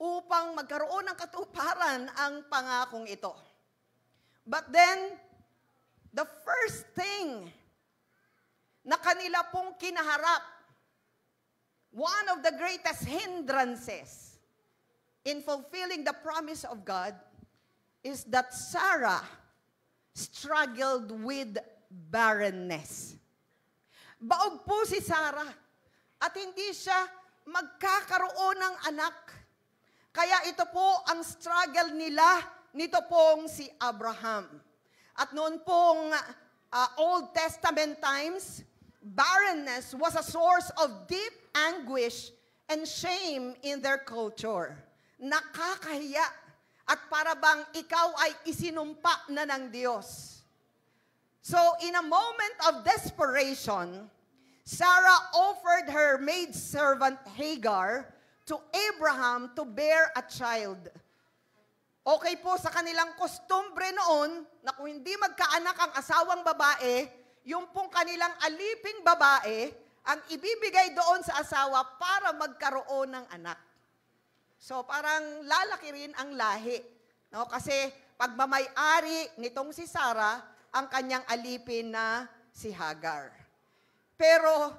Upang magkaroon ng katuparan ang pangakong ito. But then, the first thing na kanila pong kinaharap, one of the greatest hindrances in fulfilling the promise of God is that Sarah struggled with barrenness. Baog po si Sarah at hindi siya magkakaroon ng anak. Kaya ito po ang struggle nila nito pong si Abraham. At noon pong Old Testament times, barrenness was a source of deep anguish and shame in their culture. Nakakahiya at para bang ikaw ay isinumpa na ng Diyos. So in a moment of desperation, Sarah offered her maidservant Hagar to Abraham to bear a child. Okay po sa kanilang kostumbre noon na kung hindi magkaanak ang asawang babae, yung pong kanilang aliping babae ang ibibigay doon sa asawa para magkaroon ng anak. So parang lalaki rin ang lahi. No? Kasi pagmamay-ari nitong si Sarah ang kanyang alipin na si Hagar. Pero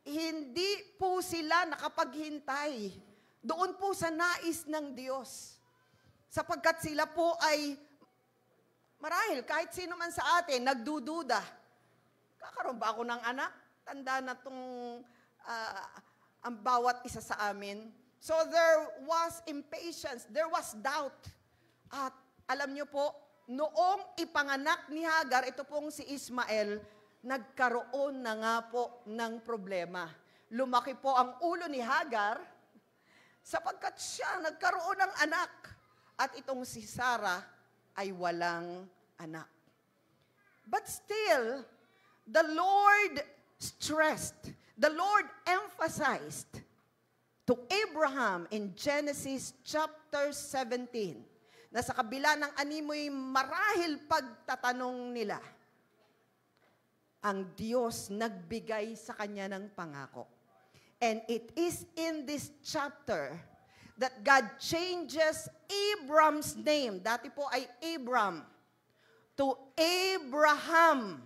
hindi po sila nakapaghintay doon po sa nais ng Diyos. Sapagkat sila po ay, marahil kahit sino man sa atin, nagdududa. Kakaroon ba ako ng anak? Tanda na itong ang bawat isa sa amin. So there was impatience, there was doubt. At alam niyo po, noong ipanganak ni Hagar, ito pong si Ismael, nagkaroon na nga po ng problema. Lumaki po ang ulo ni Hagar sapagkat siya nagkaroon ng anak at itong si Sarah ay walang anak. But still, the Lord stressed, the Lord emphasized to Abraham in Genesis chapter 17 na sa kabila ng animoy marahil pagtatanong nila, ang Diyos nagbigay sa kanya ng pangako. And it is in this chapter that God changes Abram's name. Dati po ay Abram to Abraham.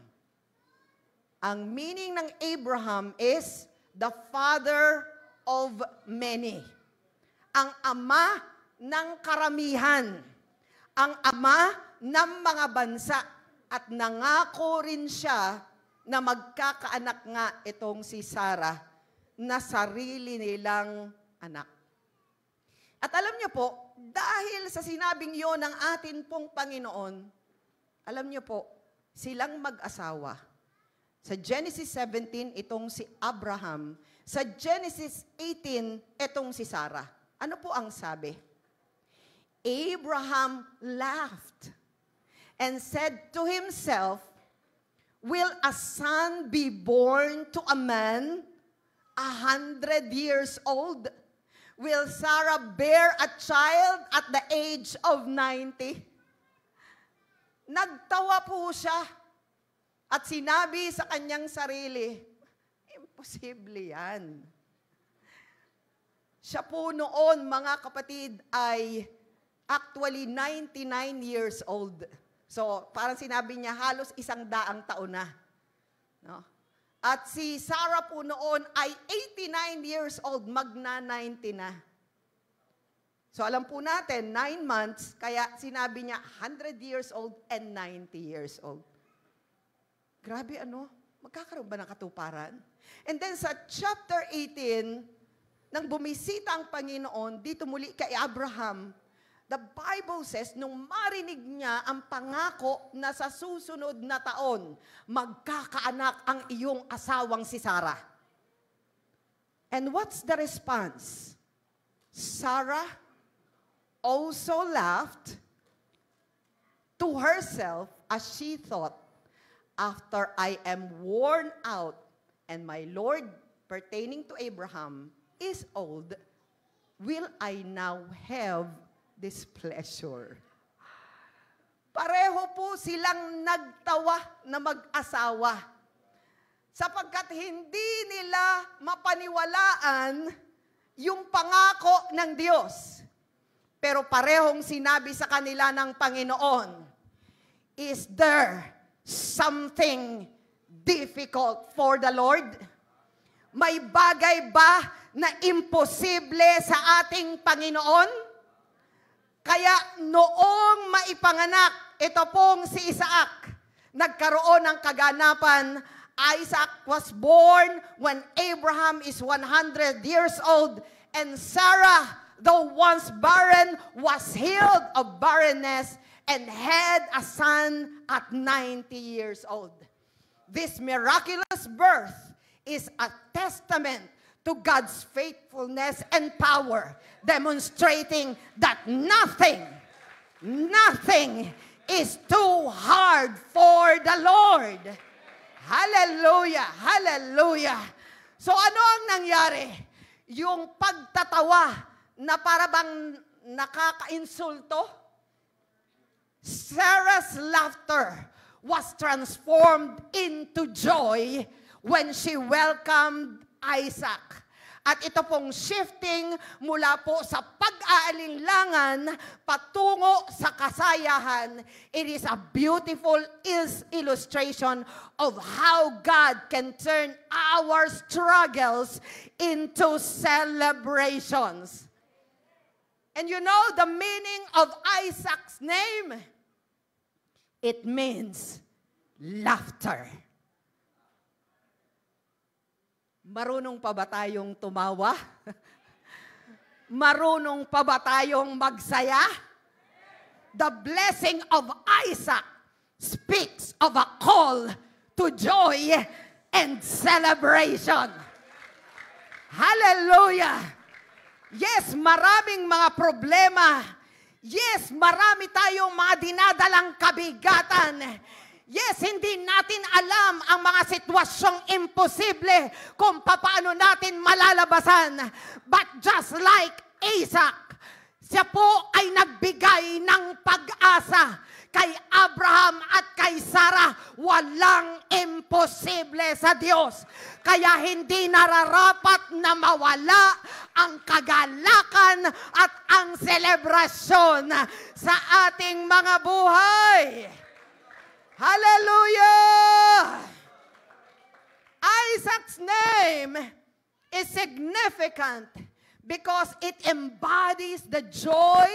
Ang meaning ng Abraham is the father of many. Ang ama ng karamihan. Ang ama ng mga bansa. At nangako rin siya na magkakaanak nga itong si Sarah na sarili nilang anak. At alam niyo po, dahil sa sinabing yon ng atin pong Panginoon, alam niyo po, silang mag-asawa. Sa Genesis 17, itong si Abraham. Sa Genesis 18, itong si Sarah. Ano po ang sabi? Abraham laughed and said to himself, will a son be born to a man 100 years old? Will Sarah bear a child at the age of 90? Nagtawa po siya at sinabi sa kanyang sarili, imposible yan. Siya po noon, mga kapatid, ay actually 99 years old. So, parang sinabi niya, halos 100 taon na. No? At si Sarah po noon ay 89 years old, magna-90 na. So, alam po natin, 9 months, kaya sinabi niya 100 years old and 90 years old. Grabe ano? Magkakaroon ba ng katuparan? And then sa chapter 18, nang bumisita ang Panginoon, dito muli kay Abraham, the Bible says, nung marinig niya ang pangako na sa susunod na taon, magkakaanak ang iyong asawang si Sarah. And what's the response? Sarah also laughed to herself as she thought, after I am worn out and my Lord pertaining to Abraham is old, will I now have displeasure? Pareho po silang nagtawa na mag-asawa. sapagkat hindi nila mapaniwalaan yung pangako ng Diyos. Pero parehong sinabi sa kanila ng Panginoon, is there something difficult for the Lord? May bagay ba na imposible sa ating Panginoon? Kaya noong maipanganak, ito pong si Isaac, nagkaroon ng kaganapan. Isaac was born when Abraham is 100 years old, and Sarah, though once barren, was healed of barrenness and had a son at 90 years old. This miraculous birth is a testament to God's faithfulness and power, demonstrating that nothing is too hard for the Lord. Hallelujah! Hallelujah! So ano ang nangyari? Yung pagtatawa na para bang nakaka-insulto? Sarah's laughter was transformed into joy when she welcomed Isaac. At ito pong shifting mula po sa pag-aalinlangan patungo sa kasayahan, it is a beautiful illustration of how God can turn our struggles into celebrations. And you know the meaning of Isaac's name? It means laughter. Marunong pa ba tayong tumawa? Marunong pa ba tayong magsaya? The blessing of Isaac speaks of a call to joy and celebration. Hallelujah! Yes, maraming mga problema. Yes, marami tayong mga dinadalang kabigatan. Yes, hindi natin alam ang mga sitwasyong imposible kung paano natin malalabasan. But just like Isaac, siya po ay nagbigay ng pag-asa. Kay Abraham at kay Sarah, walang imposible sa Diyos. Kaya hindi nararapat na mawala ang kagalakan at ang selebrasyon sa ating mga buhay. Hallelujah! Isaac's name is significant because it embodies the joy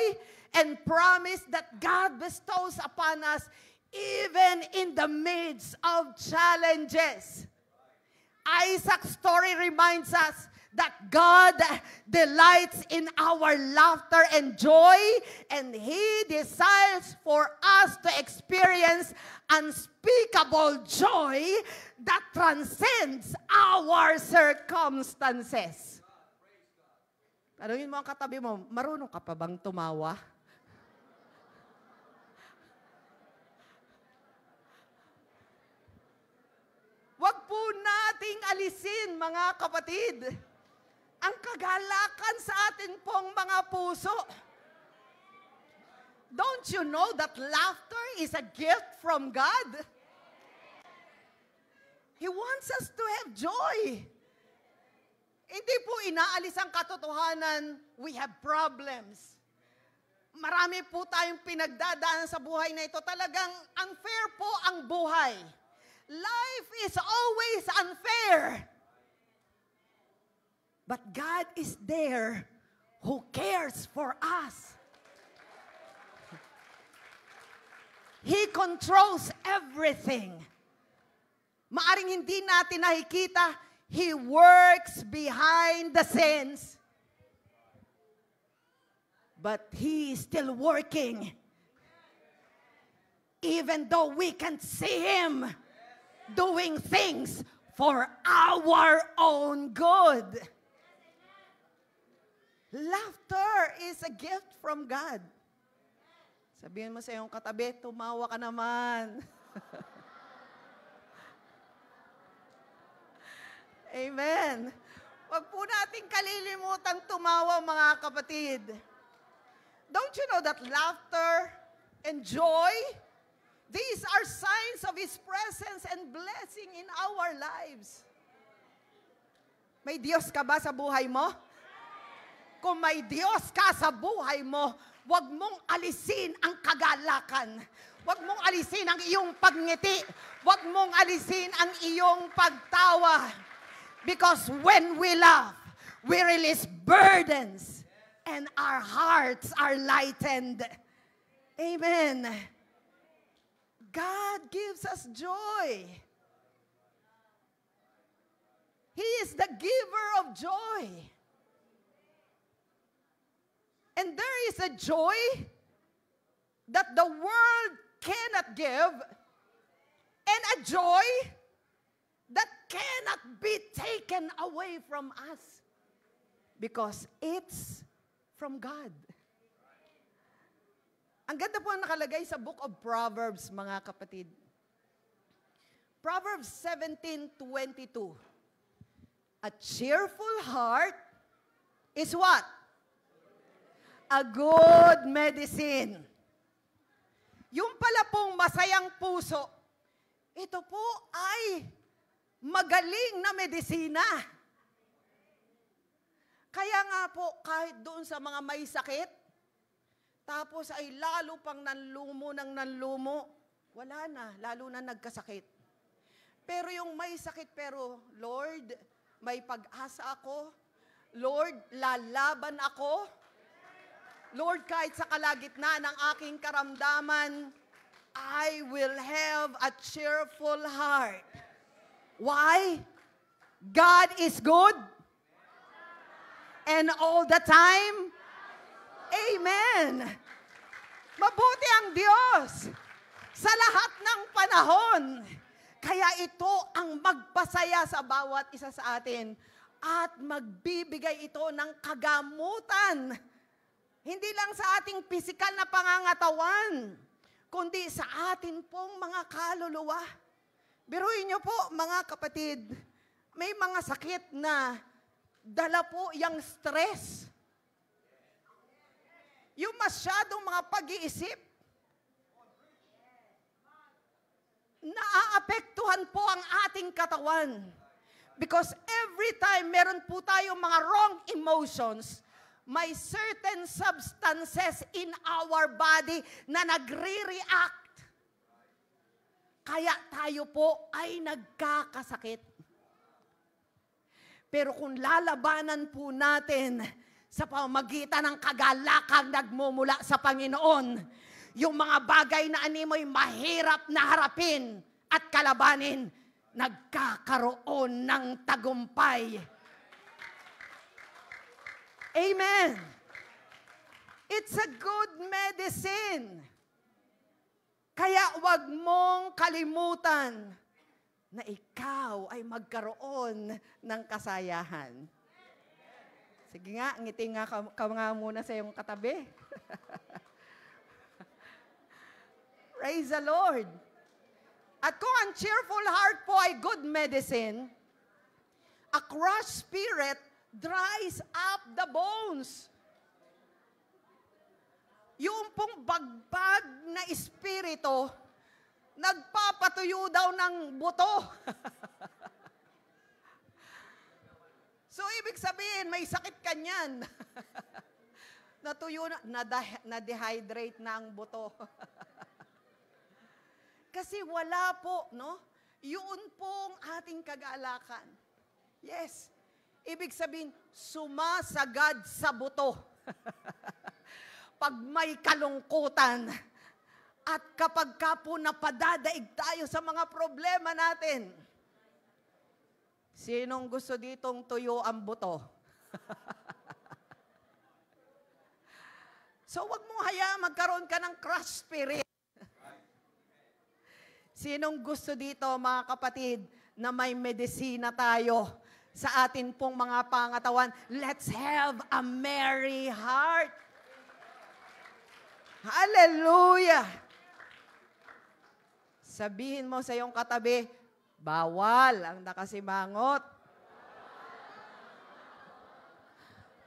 and promise that God bestows upon us even in the midst of challenges. Isaac's story reminds us that God delights in our laughter and joy, and He desires for us to experience unspeakable joy that transcends our circumstances. Tanungin mo ang katabi mo, marunong ka pa bang tumawa? Wag po nating alisin, mga kapatid, ang kagalakan sa atin pong mga puso. Don't you know that laughter is a gift from God? He wants us to have joy. Hindi po inaalis ang katotohanan, we have problems. Marami po tayong pinagdadaanan sa buhay na ito. Talagang unfair po ang buhay. Life is always unfair. But God is there who cares for us. He controls everything. Maaring hindi natin nakikita, He works behind the scenes. But He is still working. Even though we can't see Him doing things for our own good. Laughter is a gift from God. Sabihin mo sa iyong katabi, tumawa ka naman. Amen. Huwag po nating kalilimutang tumawa, mga kapatid. Don't you know that laughter and joy These are signs of His presence and blessing in our lives. May Diyos ka ba sa buhay mo? Kung may Diyos ka sa buhay mo, huwag mong alisin ang kagalakan. Huwag mong alisin ang iyong pagngiti. Huwag mong alisin ang iyong pagtawa. Because when we laugh, we release burdens and our hearts are lightened. Amen. God gives us joy. He is the giver of joy. And there is a joy that the world cannot give, and a joy that cannot be taken away from us because it's from God. Ang ganda po ang nakalagay sa Book of Proverbs, mga kapatid. Proverbs 17:22. A cheerful heart is what? A good medicine. Yung pala pong masayang puso, ito po ay magaling na medisina. Kaya nga po, kahit doon sa mga may sakit, tapos ay lalo pang nanlumo ng nanlumo, wala na, lalo na nagkasakit. Pero yung may sakit, pero Lord, may pag-asa ako. Lord, lalaban ako. Lord, kahit sa kalagitnaan ng aking karamdaman, I will have a cheerful heart. Why? God is good. And all the time, amen. Mabuti ang Diyos sa lahat ng panahon. Kaya ito ang magpasaya sa bawat isa sa atin at magbibigay ito ng kagamutan. Hindi lang sa ating pisikal na pangangatawan, kundi sa atin pong mga kaluluwa. Biruin niyo po, mga kapatid, may mga sakit na dala po yung stress. Yung masyadong mga pag-iisip, naaapektuhan po ang ating katawan. Because every time meron po tayong mga wrong emotions, may certain substances in our body na nagre-react. Kaya tayo po ay nagkakasakit. Pero kung lalabanan po natin sa pamamagitan ng kagalakang nagmumula sa Panginoon, yung mga bagay na animoy mahirap na harapin at kalabanin, nagkakaroon ng tagumpay. Amen. It's a good medicine. Kaya wag mong kalimutan na ikaw ay magkaroon ng kasayahan. Sige nga, ngiti nga ka nga muna sa iyong katabi. Praise the Lord. At kung ang cheerful heart po ay good medicine, a crushed spirit dries up the bones. Yung pong bagbag na espiritu, nagpapatuyo daw ng buto. So, ibig sabihin, may sakit ka niyan. Natuyo na, dehydrate na ang buto. Kasi wala po, no? Yun pong ating kagalakan. Yes. Ibig sabihin, sumasagad sa buto. Pag may kalungkutan, at kapag ka po napadadaig tayo sa mga problema natin, sinong gusto ditong tuyo ang buto? So, wag mong hayaan magkaroon ka ng crushed spirit. Sinong gusto dito, mga kapatid, na may medisina tayo sa atin pong mga pangatawan? Let's have a merry heart. Hallelujah! Sabihin mo sa iyong katabi, bawal ang nakasimangot.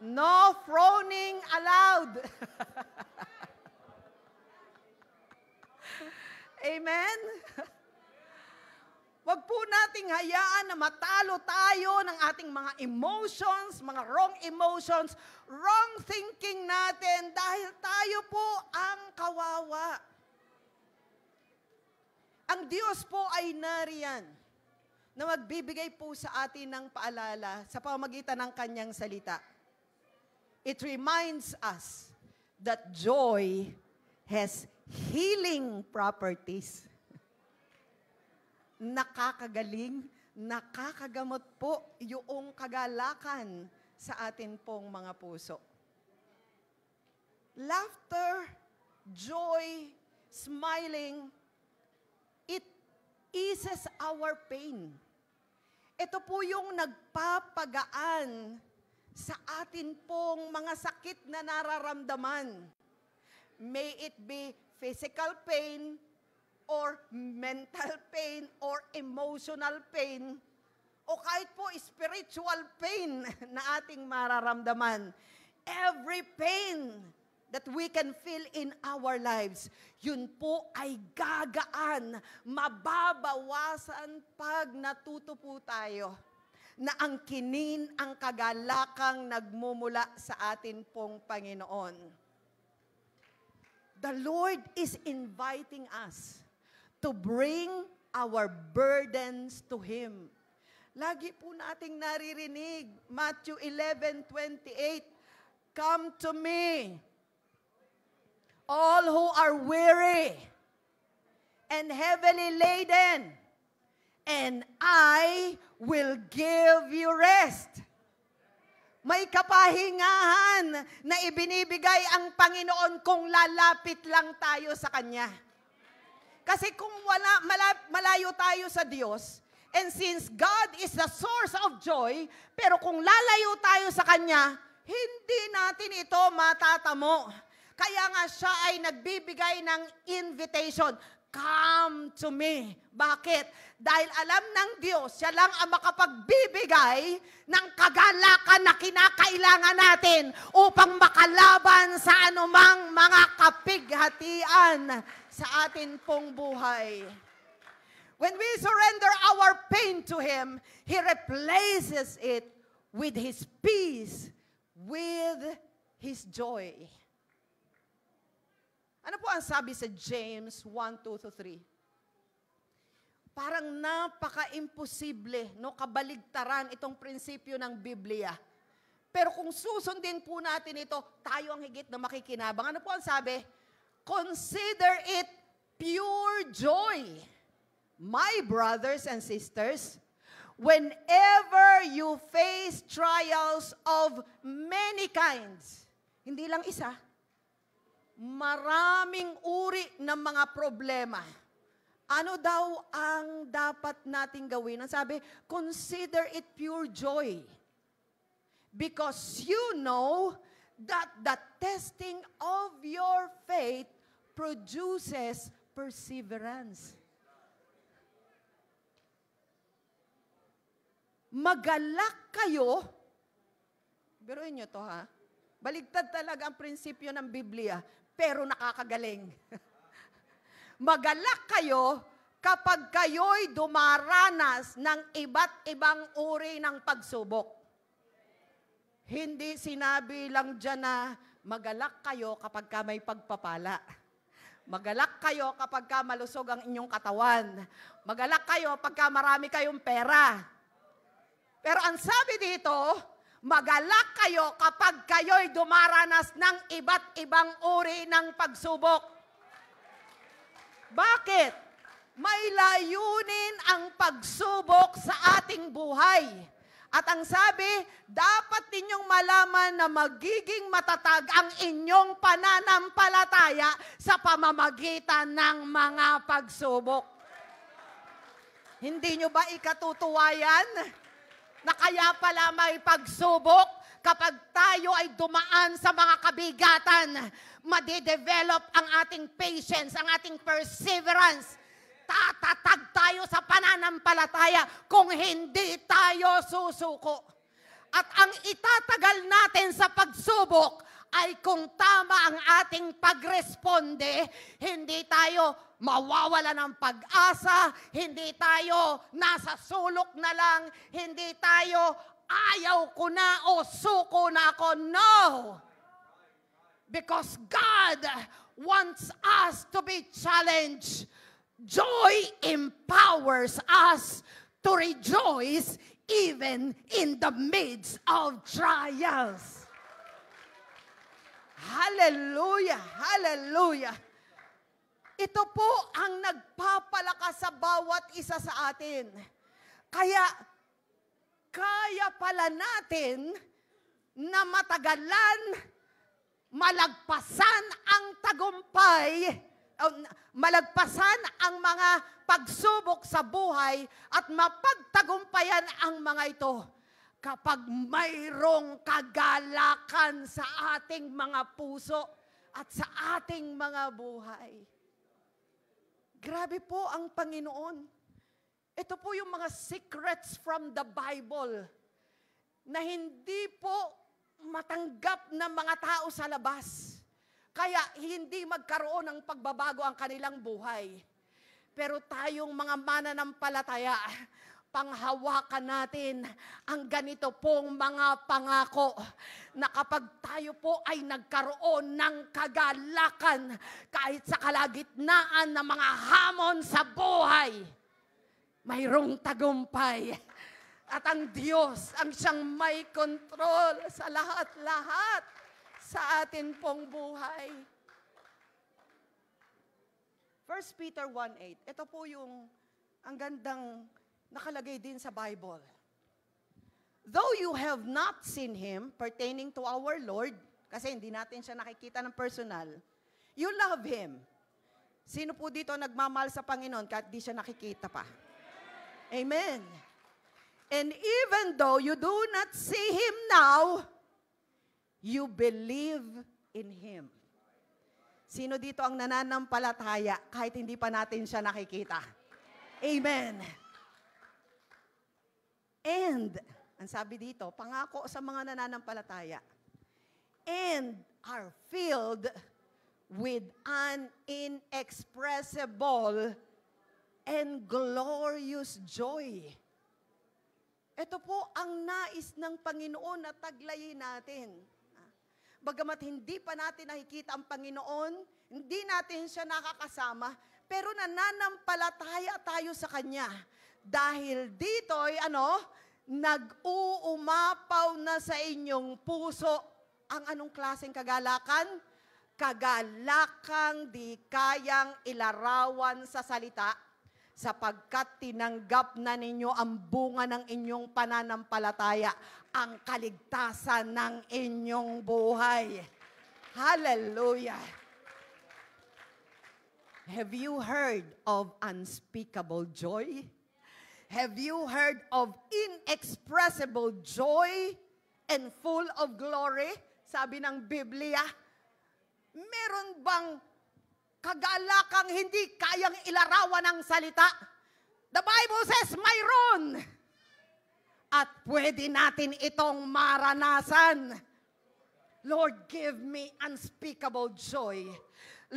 No frowning allowed. Amen? Huwag po nating hayaan na matalo tayo ng ating mga emotions, mga wrong emotions, wrong thinking natin dahil tayo po ang kawawa. Ang Diyos po ay nariyan na magbibigay po sa atin ng paalala sa pamamagitan ng Kanyang salita. It reminds us that joy has healing properties. Nakakagaling, nakakagamot po yung kagalakan sa atin pong mga puso. Laughter, joy, smiling, it eases our pain. Ito po yung nagpapagaan sa atin pong mga sakit na nararamdaman. May it be physical pain, or mental pain, or emotional pain, o kahit po spiritual pain na ating mararamdaman. Every pain that we can feel in our lives, yun po ay gagaan, mababawasan pag natuto po tayo na ang kinin, ang kagalakang nagmumula sa atin pong Panginoon. The Lord is inviting us to bring our burdens to Him. Lagi po nating naririnig, Matthew 11:28, "Come to me, all who are weary and heavily laden, and I will give you rest." May kapahingahan na ibinibigay ang Panginoon kung lalapit lang tayo sa Kanya. Kasi kung malayo tayo sa Diyos, and since God is the source of joy, pero kung lalayo tayo sa Kanya, hindi natin ito matatamo. Kaya nga siya ay nagbibigay ng invitation, "Come to me." Bakit? Dahil alam ng Diyos, siya lang ang makapagbibigay ng kagalakan na kinakailangan natin upang makalaban sa anumang mga kapighatian sa atin pong buhay. When we surrender our pain to Him, He replaces it with His peace, with His joy. Ano po ang sabi sa James 1:2-3? Parang napaka-imposible, no, kabaligtaran itong prinsipyo ng Biblia. Pero kung susundin po natin ito, tayo ang higit na makikinabang. Ano po ang sabi? "Consider it pure joy, my brothers and sisters, whenever you face trials of many kinds." Hindi lang isa. Maraming uri ng mga problema. Ano daw ang dapat nating gawin? Ang sabi, "Consider it pure joy, because you know that the testing of your faith produces perseverance." Magalak kayo. Biruin nyo to, ha? Baligtad talaga ang prinsipyo ng Biblia, pero nakakagaling. Magalak kayo kapag kayo'y dumaranas ng iba't ibang uri ng pagsubok. Hindi sinabi lang dyan na magalak kayo kapag ka may pagpapala. Magalak kayo kapag ka malusog ang inyong katawan. Magalak kayo pagka marami kayong pera. Pero ang sabi dito, magalak kayo kapag kayo'y dumaranas ng iba't ibang uri ng pagsubok. Bakit? May layunin ang pagsubok sa ating buhay. At ang sabi, dapat ninyong malaman na magiging matatag ang inyong pananampalataya sa pamamagitan ng mga pagsubok. Hindi nyo ba ikatutuwa yan? Na kaya pala may pagsubok kapag tayo ay dumaan sa mga kabigatan, madidevelop ang ating patience, ang ating perseverance. Tatatag tayo sa pananampalataya kung hindi tayo susuko. At ang itatagal natin sa pagsubok ay kung tama ang ating pagresponde, hindi tayo mawawala ng pag-asa, hindi tayo nasa sulok na lang, hindi tayo ayaw ko na o suko na ako. No! Because God wants us to be challenged. Joy empowers us to rejoice even in the midst of trials. Hallelujah! Hallelujah! Ito po ang nagpapalakas sa bawat isa sa atin. Kaya pala natin na matagalan, malagpasan ang tagumpay, malagpasan ang mga pagsubok sa buhay at mapagtagumpayan ang mga ito kapag mayroong kagalakan sa ating mga puso at sa ating mga buhay. Grabe po ang Panginoon. Ito po yung mga secrets from the Bible na hindi po matanggap ng mga tao sa labas. Kaya hindi magkaroon ng pagbabago ang kanilang buhay. Pero tayong mga mananampalataya, panghawakan natin ang ganito pong mga pangako na kapag tayo po ay nagkaroon ng kagalakan kahit sa kalagitnaan ng mga hamon sa buhay, mayroong tagumpay. At ang Diyos ang siyang may kontrol sa lahat-lahat sa atin pong buhay. 1 Peter 1:8. Ito po yung ang gandang nakalagay din sa Bible. Though you have not seen Him pertaining to our Lord, kasi hindi natin siya nakikita ng personal, you love Him. Sino po dito nagmamahal sa Panginoon kahit di siya nakikita pa? Amen. And even though you do not see Him now, you believe in Him. Sino dito ang nananampalataya kahit hindi pa natin siya nakikita? Amen. And, ang sabi dito, pangako sa mga nananampalataya, and are filled with an inexpressible and glorious joy. Ito po ang nais ng Panginoon na taglayin natin. Bagamat hindi pa natin nakikita ang Panginoon, hindi natin siya nakakasama, pero nananampalataya tayo sa Kanya. Dahil dito'y nag-uumapaw na sa inyong puso ang anong klaseng kagalakan? Kagalakang di kayang ilarawan sa salita, sapagkat tinanggap na ninyo ang bunga ng inyong pananampalataya, ang kaligtasan ng inyong buhay. Hallelujah! Have you heard of unspeakable joy? Have you heard of inexpressible joy and full of glory? Sabi ng Biblia, meron bang kagalakang hindi kayang ilarawan ng salita? The Bible says, mayroon. At pwede natin itong maranasan. Lord, give me unspeakable joy.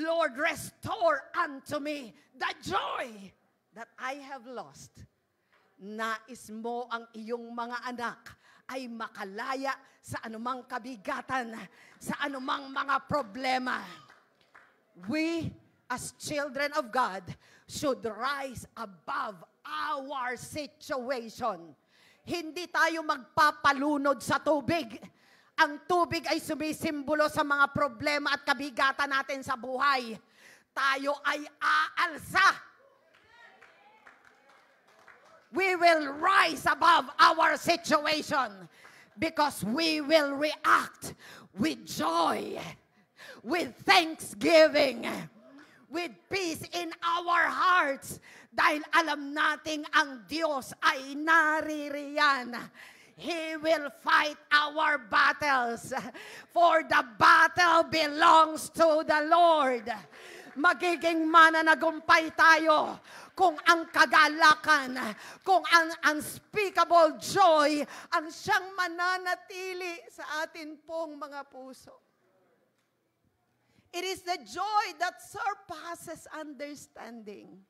Lord, restore unto me the joy that I have lost. Nais mo ang iyong mga anak ay makalaya sa anumang kabigatan, sa anumang mga problema. We, as children of God, should rise above our situation. Hindi tayo magpapalunod sa tubig. Ang tubig ay sumisimbolo sa mga problema at kabigatan natin sa buhay. Tayo ay aalsa. We will rise above our situation because we will react with joy, with thanksgiving, with peace in our hearts dahil alam nating ang Diyos ay naririyan. He will fight our battles, for the battle belongs to the Lord. Magiging mananagumpay tayo kung ang kagalakan, kung ang unspeakable joy ang siyang mananatili sa atin pong mga puso. It is the joy that surpasses understanding.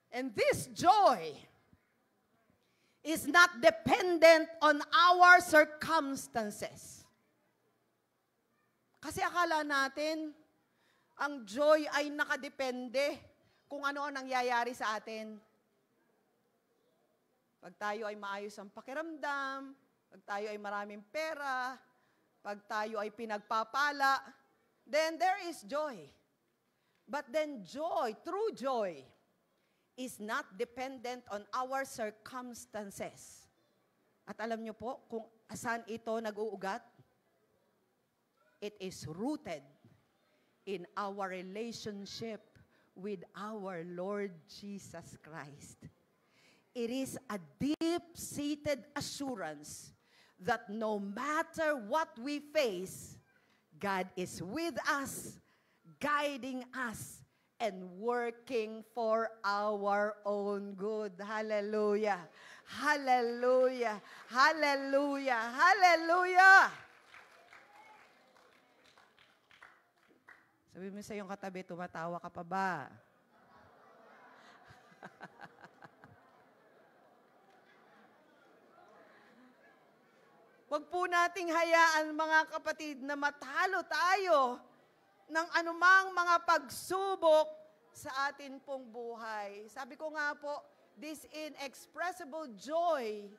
And this joy is not dependent on our circumstances. Kasi akala natin, ang joy ay nakadepende kung ano ang nangyayari sa atin. Pag tayo ay maayos ang pakiramdam, pag tayo ay maraming pera, pag tayo ay pinagpapala, then there is joy. But then joy, true joy, is not dependent on our circumstances. At alam niyo po kung saan ito nag-uugat? It is rooted in our relationship with our Lord Jesus Christ. It is a deep-seated assurance that no matter what we face, God is with us, guiding us, and working for our own good. Hallelujah. Hallelujah. Hallelujah. Hallelujah. Sabi mo sa iyong katabi, tumatawa ka pa ba? Huwag po nating hayaan, mga kapatid, na matalo tayo ng anumang mga pagsubok sa atin pong buhay. Sabi ko nga po, this inexpressible joy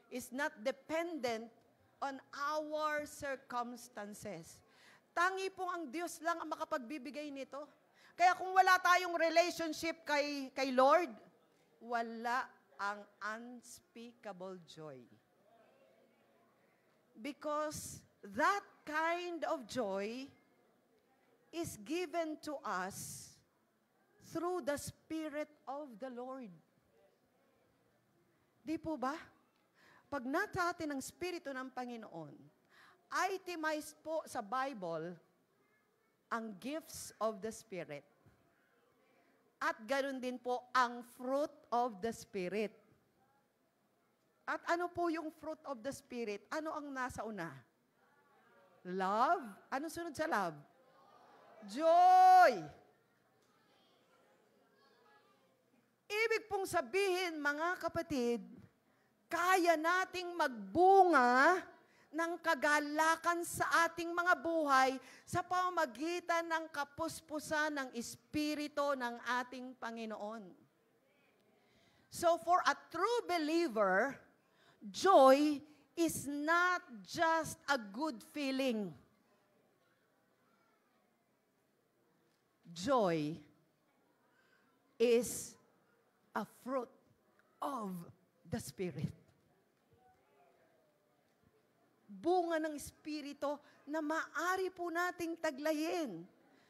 is not dependent on our circumstances. Tangi pong ang Diyos lang ang makapagbibigay nito. Kaya kung wala tayong relationship kay Lord, wala ang unspeakable joy. Because that kind of joy is given to us through the Spirit of the Lord. Di po ba? Pag nasa atin ang Espiritu ng Panginoon, itemized po sa Bible ang gifts of the Spirit. At ganoon din po ang fruit of the Spirit. At ano po yung fruit of the Spirit? Ano ang nasa una? Love. Ano sunod sa love? Joy. Ibig pong sabihin, mga kapatid, kaya nating magbunga ng kagalakan sa ating mga buhay sa pamamagitan ng kapuspusan ng Espiritu ng ating Panginoon. So for a true believer, joy is not just a good feeling. Joy is a fruit of the Spirit. Bunga ng Espiritu na maaari po nating taglayin.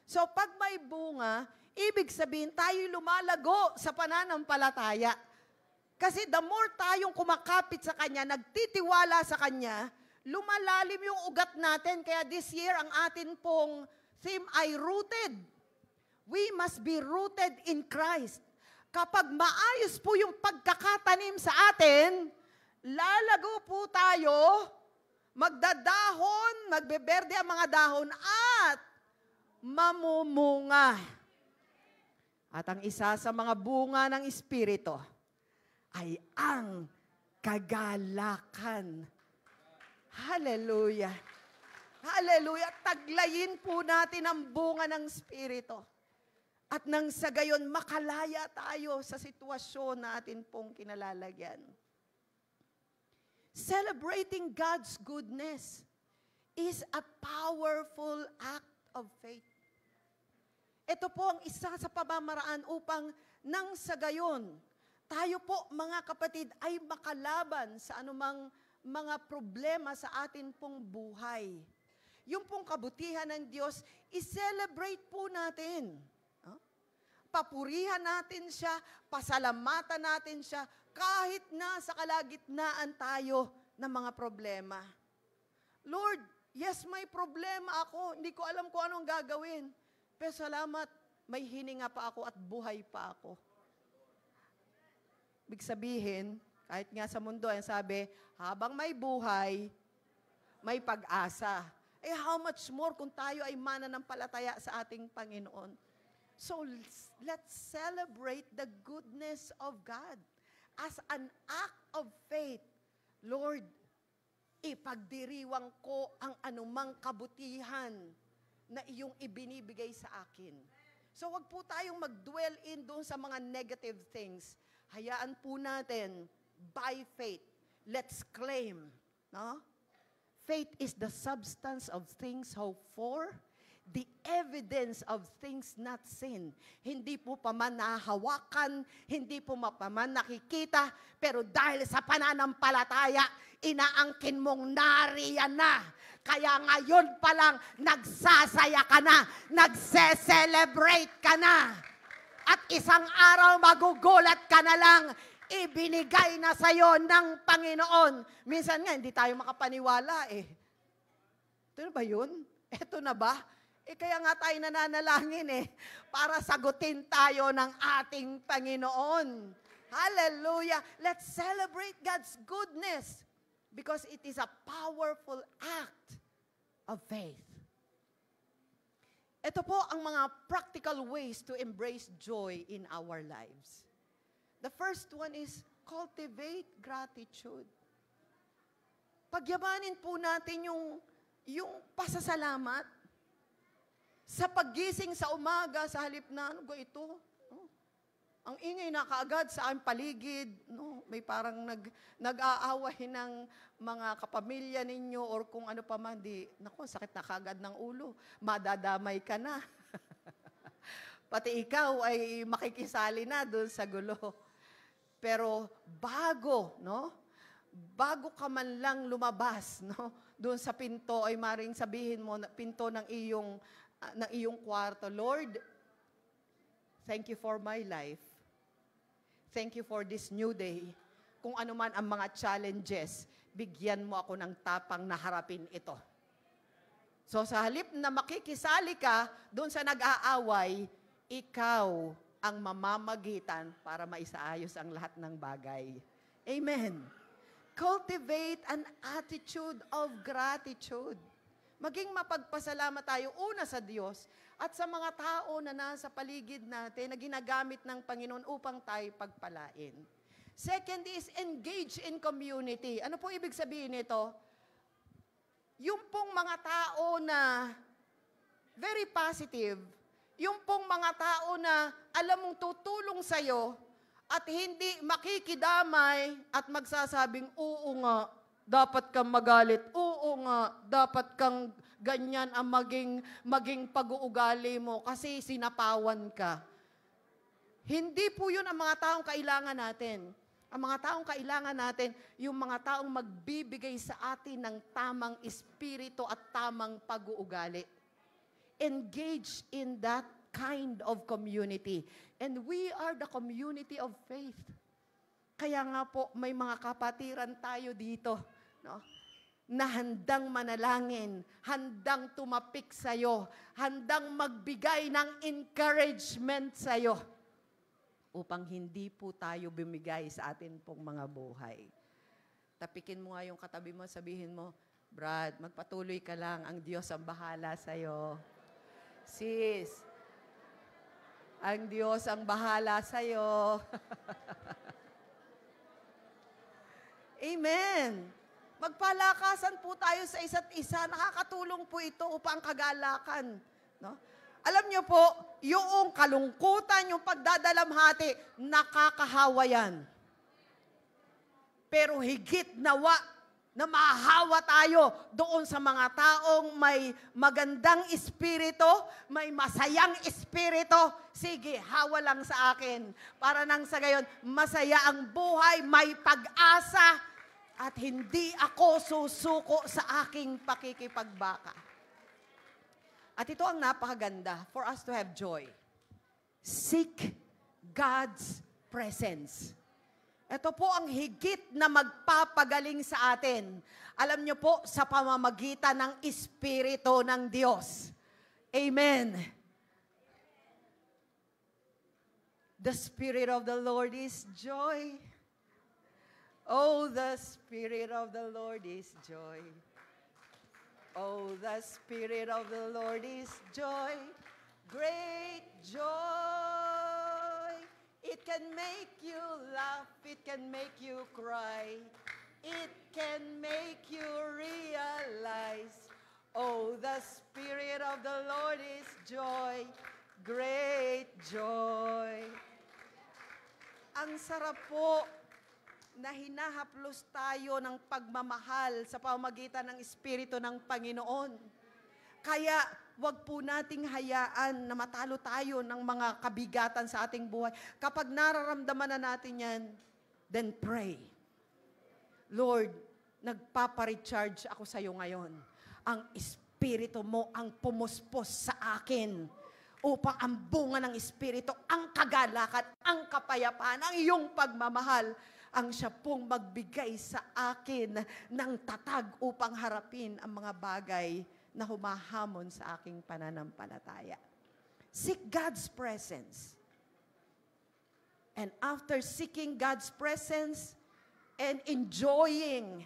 So pag may bunga, ibig sabihin tayo lumalago sa pananampalataya. Kasi the more tayong kumakapit sa Kanya, nagtitiwala sa Kanya, lumalalim yung ugat natin. Kaya this year, ang atin pong theme ay rooted. We must be rooted in Christ. Kapag maayos po yung pagkakatanim sa atin, lalago po tayo, magdadahon, magbeberde ang mga dahon, at mamumunga. At ang isa sa mga bunga ng Espiritu ay ang kagalakan. Hallelujah. Hallelujah. Taglayin po natin ang bunga ng Espiritu. At nang sa gayon, makalaya tayo sa sitwasyon na atin pong kinalalagyan. Celebrating God's goodness is a powerful act of faith. Ito po ang isa sa pamamaraan upang nang sa gayon, tayo po mga kapatid ay makalaban sa anumang mga problema sa atin pong buhay. Yung pong kabutihan ng Diyos, i-celebrate po natin. Papurihan natin siya, pasalamatan natin siya, kahit na sa kalagitnaan tayo ng mga problema. Lord, yes, may problema ako. Hindi ko alam kung anong gagawin. Pero salamat, may hininga pa ako at buhay pa ako. Ibig sabihin, kahit nga sa mundo, ang sabi, habang may buhay, may pag-asa. how much more kung tayo ay mananampalataya sa ating Panginoon. So, let's celebrate the goodness of God as an act of faith. Lord, ipagdiriwang ko ang anumang kabutihan na iyong ibinibigay sa akin. So, wag po tayong mag-dwell in doon sa mga negative things. Hayaan po natin, by faith, let's claim. No? Faith is the substance of things hoped for, the evidence of things not seen. Hindi po pa man nahawakan, hindi po pa man nakikita, pero dahil sa pananampalataya, inaangkin mong nariyan na. Kaya ngayon pa lang, nagsasaya ka na, nagse-celebrate ka na. At isang araw magugulat ka na lang, ibinigay na sa'yo ng Panginoon. Minsan nga, hindi tayo makapaniwala eh. Ito na ba yun? Ito na ba? Kaya nga tayo nananalangin eh, para sagutin tayo ng ating Panginoon. Hallelujah! Let's celebrate God's goodness because it is a powerful act of faith. Ito po ang mga practical ways to embrace joy in our lives. The first one is cultivate gratitude. Pagyamanin po natin yung pasasalamat. Sa paggising sa umaga, sa halip na, ano ba ito? No? Ang ingay na kaagad sa aming paligid. No? May parang nag-aaway ng mga kapamilya ninyo or kung ano pa man. Naku, sakit na kaagad ng ulo. Madadamay ka na. Pati ikaw ay makikisali na doon sa gulo. Pero bago, no? Bago ka man lang lumabas, no? Doon sa pinto ay maring sabihin mo, pinto ng iyong kwarto, Lord, thank you for my life. Thank you for this new day. Kung ano man ang mga challenges, bigyan mo ako ng tapang na harapin ito. So sa halip na makikisali ka doon sa nag-aaway, ikaw ang mamamagitan para maisaayos ang lahat ng bagay. Amen. Cultivate an attitude of gratitude. Maging mapagpasalamat tayo una sa Diyos at sa mga tao na nasa paligid natin na ginagamit ng Panginoon upang tayo pagpalain. Second is engage in community. Ano po ibig sabihin nito? Yung pong mga tao na very positive, yung pong mga tao na alam mong tutulong sa'yo at hindi makikidamay at magsasabing, oo nga, dapat kang magalit. Oo nga, dapat kang ganyan ang maging pag-uugali mo kasi sinapawan ka. Hindi po yun ang mga taong kailangan natin. Ang mga taong kailangan natin, yung mga taong magbibigay sa atin ng tamang espiritu at tamang pag-uugali. Engage in that kind of community. And we are the community of faith. Kaya nga po, may mga kapatiran tayo dito, no? Na handang manalangin, handang tumapik sa'yo, handang magbigay ng encouragement sa'yo, upang hindi po tayo bumigay sa atin pong mga buhay. Tapikin mo nga yung katabi mo, sabihin mo, Brad, magpatuloy ka lang, ang Diyos ang bahala sa'yo. Sis, ang Diyos ang bahala sa'yo. Amen. Magpalakasan po tayo sa isa't isa. Nakakatulong po ito upang kagalakan. No? Alam niyo po, yung kalungkutan, yung pagdadalamhati, nakakahawa yan. Pero higit nawa na mahahawa tayo doon sa mga taong may magandang espiritu, may masayang espiritu. Sige, hawa lang sa akin. Para nang sa gayon, masaya ang buhay, may pag-asa, at hindi ako susuko sa aking pakikipagbaka. At ito ang napakaganda for us to have joy. Seek God's presence. Ito po ang higit na magpapagaling sa atin. Alam niyo po, sa pamamagitan ng Espiritu ng Diyos. Amen. The Spirit of the Lord is joy. Oh, the Spirit of the Lord is joy. Oh, the Spirit of the Lord is joy, great joy. It can make you laugh, it can make you cry, it can make you realize. Oh, the Spirit of the Lord is joy, great joy. Ang sarap po na hinahaplos tayo ng pagmamahal sa pamamagitan ng Espiritu ng Panginoon. Kaya wag po nating hayaan na matalo tayo ng mga kabigatan sa ating buhay. Kapag nararamdaman na natin yan, then pray. Lord, nagpaparecharge ako sa iyo ngayon. Ang Espiritu mo ang pumuspos sa akin upang ang bunga ng Espiritu, ang kagalakan, ang kapayapaan, ang iyong pagmamahal, ang siya pong magbigay sa akin ng tatag upang harapin ang mga bagay na humahamon sa aking pananampalataya. Seek God's presence. And after seeking God's presence and enjoying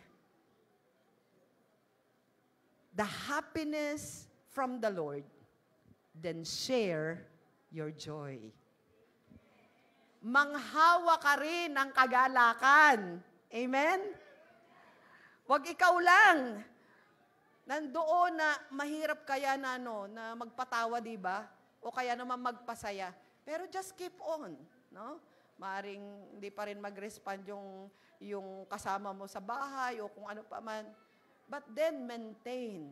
the happiness from the Lord, then share your joy. Manghawa ka rin ng kagalakan. Amen? Huwag ikaw lang. Nandoon na mahirap kaya na, na magpatawa, di ba? O kaya naman magpasaya. Pero just keep on. No? Maaring hindi pa rin mag-respond yung kasama mo sa bahay o kung ano pa man. But then maintain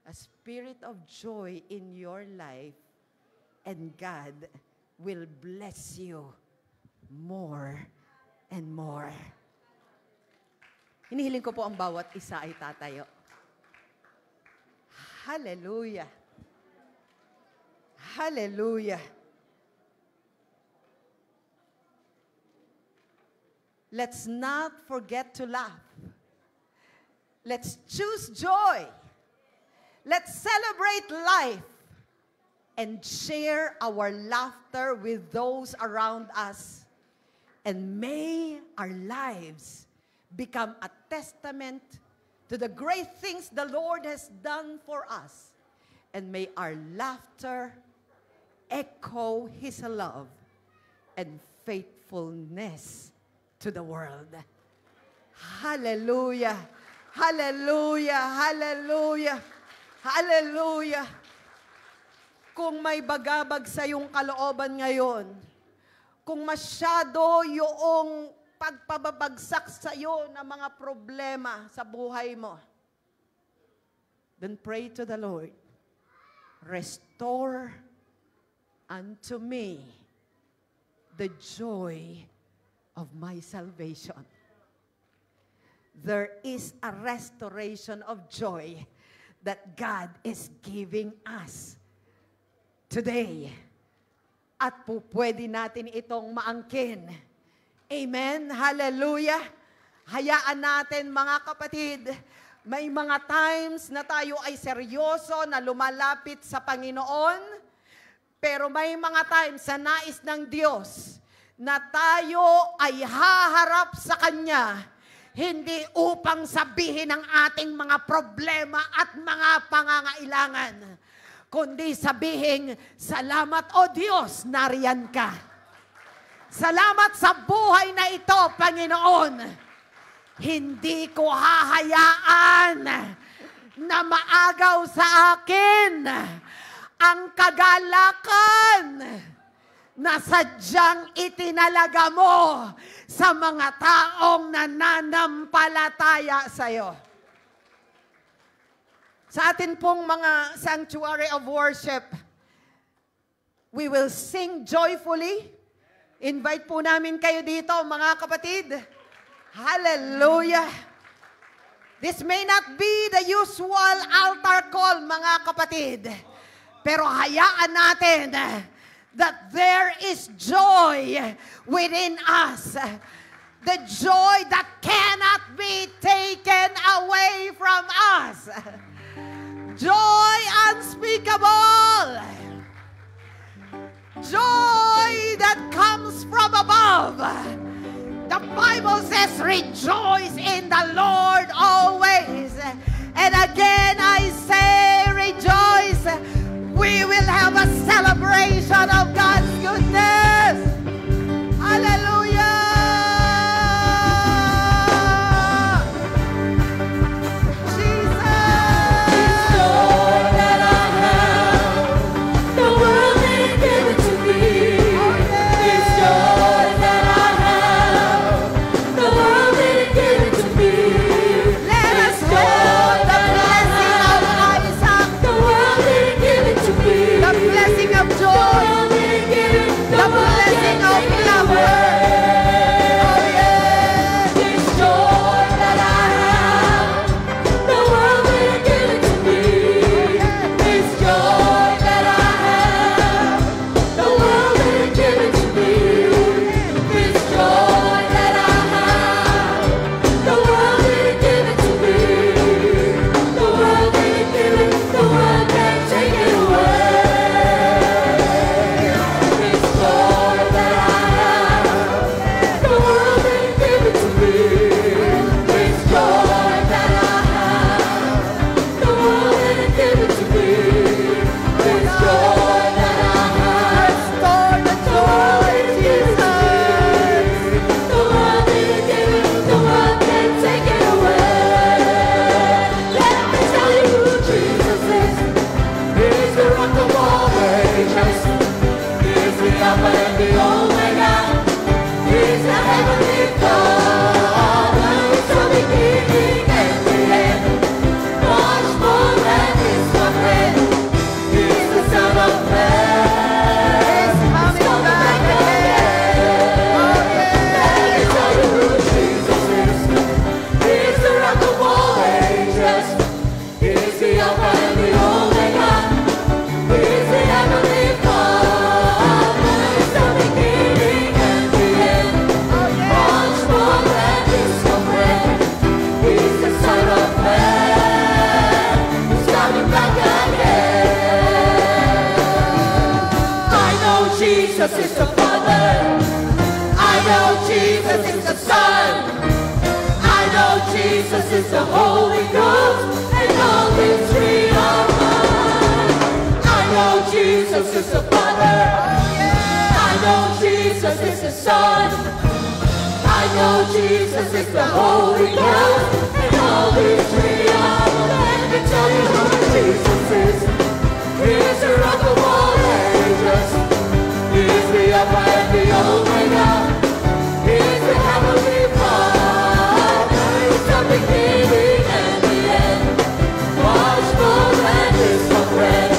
a spirit of joy in your life, and God will bless you more and more. Hinihiling ko po ang bawat isa ay tatayo. Hallelujah. Hallelujah. Let's not forget to laugh. Let's choose joy. Let's celebrate life and share our laughter with those around us. And may our lives become a testament to the great things the Lord has done for us. And may our laughter echo His love and faithfulness to the world. Hallelujah! Hallelujah! Hallelujah! Hallelujah! Kung may bagabag sa iyong kalooban ngayon, kung masyado yung pagpababagsak sa iyo ng mga problema sa buhay mo, then pray to the Lord. Restore unto me the joy of my salvation. There is a restoration of joy that God is giving us today. At po pwede natin itong maangkin. Amen? Hallelujah! Hayaan natin mga kapatid, may mga times na tayo ay seryoso na lumalapit sa Panginoon, pero may mga times sa nais ng Diyos na tayo ay haharap sa Kanya, hindi upang sabihin ang ating mga problema at mga pangangailangan, kundi sabihin, salamat o Diyos, nariyan ka. Salamat sa buhay na ito, Panginoon. Hindi ko hahayaan na maagaw sa akin ang kagalakan na sadyang itinalaga mo sa mga taong nananampalataya sa iyo. Sa atin pong mga sanctuary of worship, we will sing joyfully. Invite po namin kayo dito, mga kapatid. Hallelujah! This may not be the usual altar call, mga kapatid. Pero hayaan natin that there is joy within us. The joy that cannot be taken away from us. Joy unspeakable. Joy that comes from above. The Bible says, rejoice in the Lord always. And again, the Son of Man is coming back again. I know Jesus is the Father. I know Jesus is the Son. I know Jesus is the Holy Ghost, and all these three are one. I know Jesus is the Father. I know Jesus is the Son. I know Jesus is the Holy Ghost, and all these three are one. Let me tell you who Jesus is. He is the rock of all ages. He is the Alpha and the Omega. He is the Heavenly Father. He is the beginning and the end. Much more than this of bread.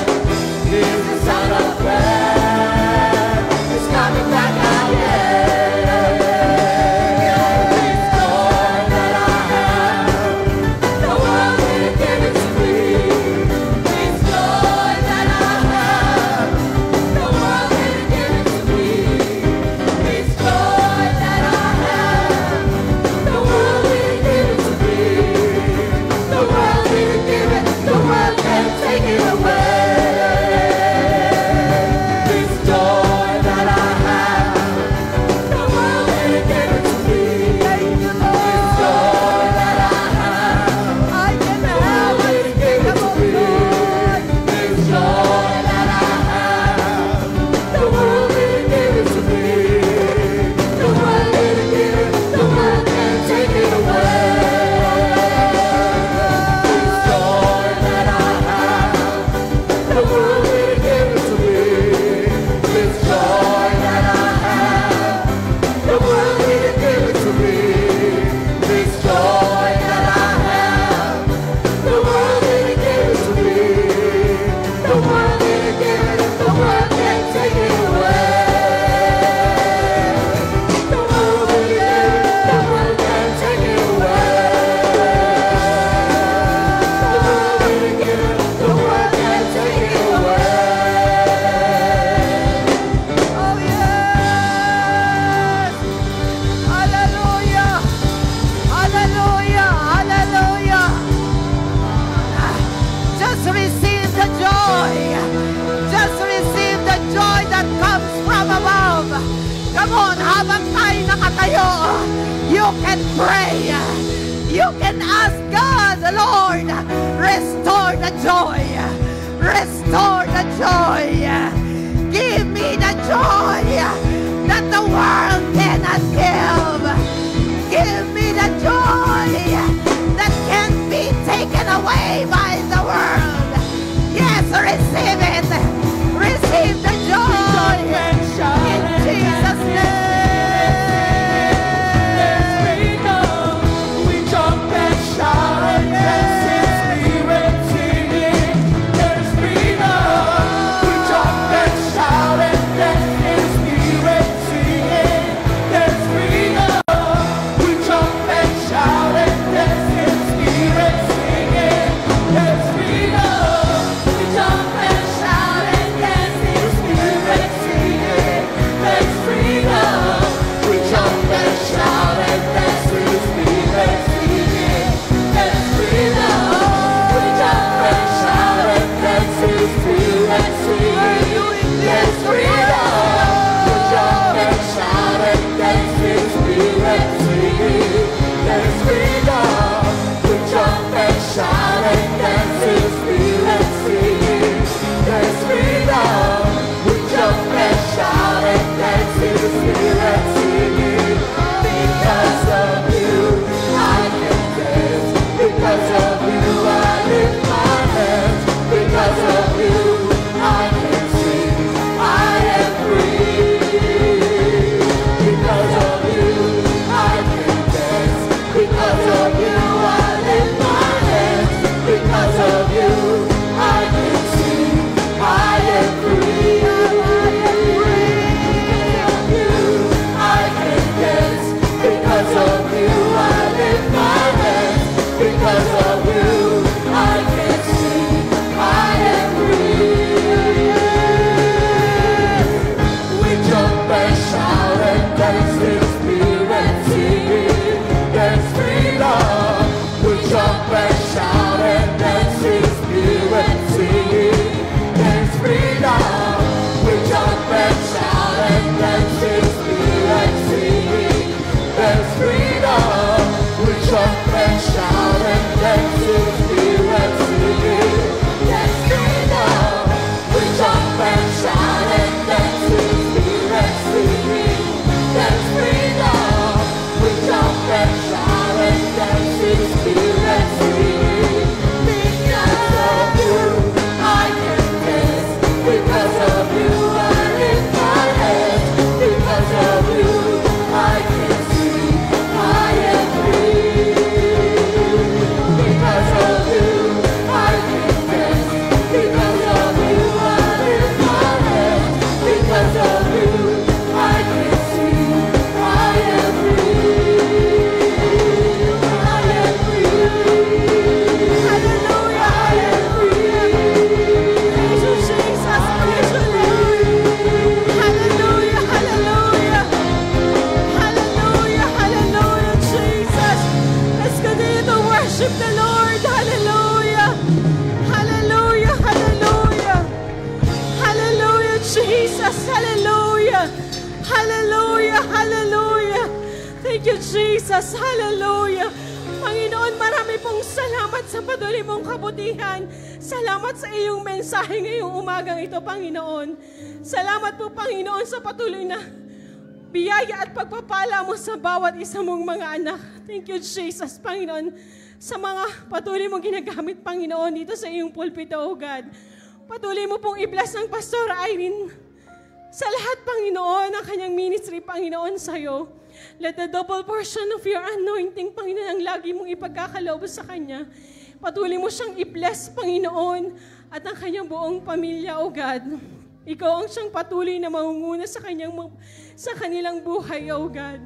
He is the Son of Man. He's coming back again. This joy that I have, the world didn't give it to me. This joy that I have, the world didn't give it to me. This joy that I have, the world didn't give it to me. The world didn't give it, the world can't take it away. This joy that I have, the world didn't give it to me. This joy that I have, I can the world didn't give it to me. This joy that I have, the world didn't give it to me. The world didn't give it, the world can't take it away. This joy that I have, the world didn't give it to me. This joy that I have, the world didn't give it to me. This joy that I have, the world didn't give it to me. The world didn't give it, the world can't take it away. The world didn't give it, the world can't take it away. The world didn't give it, the world can't take it away. Oh, yes! Hallelujah! Hallelujah! Hallelujah! Just receive the joy. Just receive the joy that comes from above. Come on, habang tayo nakatayo, you can pray. You can ask God, Lord, restore the joy. Restore the joy. Give me the joy that the world cannot give. Give me the joy that can't be taken away by the world. Yes, receive it. Receive the joy in Jesus' name. We jump and shout and dance in spirit singing. There's freedom. We jump and shout and dance in spirit singing. There's freedom. We jump and shout and dance shout and dance in spirit singing. That's freedom. We jump and shout and dance in spirit singing. That's freedom. We jump and shout and dance in spirit singing. Because of you, I can dance. Because of you, I lift my hands. Because of you, I can see I am free. Because of you, I can dance. Because of you, I lift my hands. Because of you, I can see I am free. I am free. Hallelujah. I am free. Praise you, Jesus. Praise you, Lord. Hallelujah. Hallelujah. Hallelujah. Hallelujah, Jesus. Let's continue to worship the Lord. Hallelujah. Hallelujah. Hallelujah. Hallelujah, Jesus. Hallelujah. Hallelujah. Hallelujah. Thank you, Jesus. Hallelujah. Panginoon, marami pong salamat sa patuloy mong kabutihan. Salamat sa iyong mensahe ngayong umagang ito, Panginoon. Salamat po, Panginoon, sa patuloy na biyaya at pagpapala mo sa bawat isa mong mga anak. Thank you, Jesus, Panginoon, sa mga patuloy mong ginagamit, Panginoon, dito sa iyong pulpito, O God. Patuloy mo pong i-bless ng Pastor Irene sa lahat, Panginoon, ng kanyang ministry, Panginoon, sa'yo. Let the double portion of your anointing, Panginoon, ang lagi mong ipagkakaloob sa kanya. Patuloy mo siyang i-bless, Panginoon, at ang kanyang buong pamilya, O God. Ikaw ang siyang patuloy na mangunguna sa kanilang buhay, O God.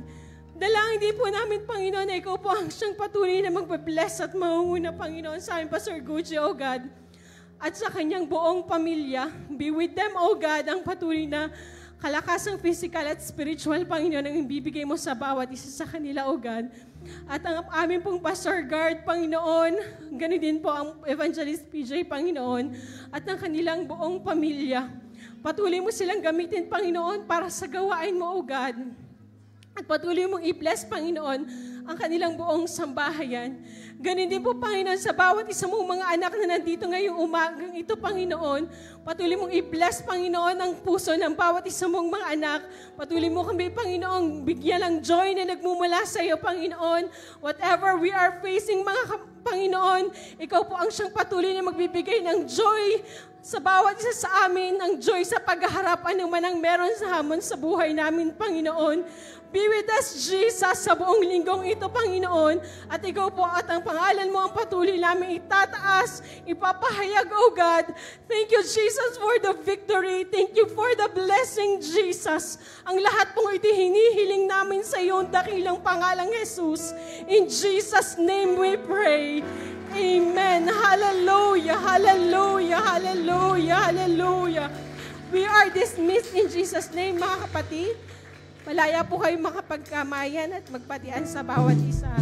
Dalangin din po namin, Panginoon, na ikaw po ang siyang patuloy na magbe-bless at mangunguna, Panginoon, sa amin, Pastor Gucci, O God. At sa kanyang buong pamilya, be with them, O God, ang patuloy na kalakasang physical at spiritual, Panginoon, ang ibibigay mo sa bawat isa sa kanila, O God. At ang aming pong Pastor Guard, Panginoon, ganoon din po ang Evangelist PJ, Panginoon, at ang kanilang buong pamilya. Patuloy mo silang gamitin, Panginoon, para sa gawain mo, O God. At patuloy mong i-bless, Panginoon, ang kanilang buong sambahayan. Ganun din po, Panginoon, sa bawat isa mong mga anak na nandito ngayong umagang ito, Panginoon. Patuloy mong i-bless, Panginoon, ang puso ng bawat isa mong mga anak. Patuloy mo kami, Panginoon, bigyan ng joy na nagmumula sa iyo, Panginoon. Whatever we are facing, Panginoon, ikaw po ang siyang patuloy na magbibigay ng joy sa bawat isa sa amin, ang joy sa paghaharap, anong manang meron sa hamon sa buhay namin, Panginoon. Be with us, Jesus, sa buong linggong ito, Panginoon. At ikaw po at ang pangalan mo ang patuloy namin itataas, ipapahayag, O God. Thank you, Jesus, for the victory. Thank you for the blessing, Jesus. Ang lahat pong ito hinihiling namin sa iyong dakilang pangalang Jesus. In Jesus' name we pray. Amen. Hallelujah, hallelujah, hallelujah, hallelujah. We are dismissed in Jesus' name, mga kapatid. Malaya po kayo makapagkamayan at magpatian sa bawat isa.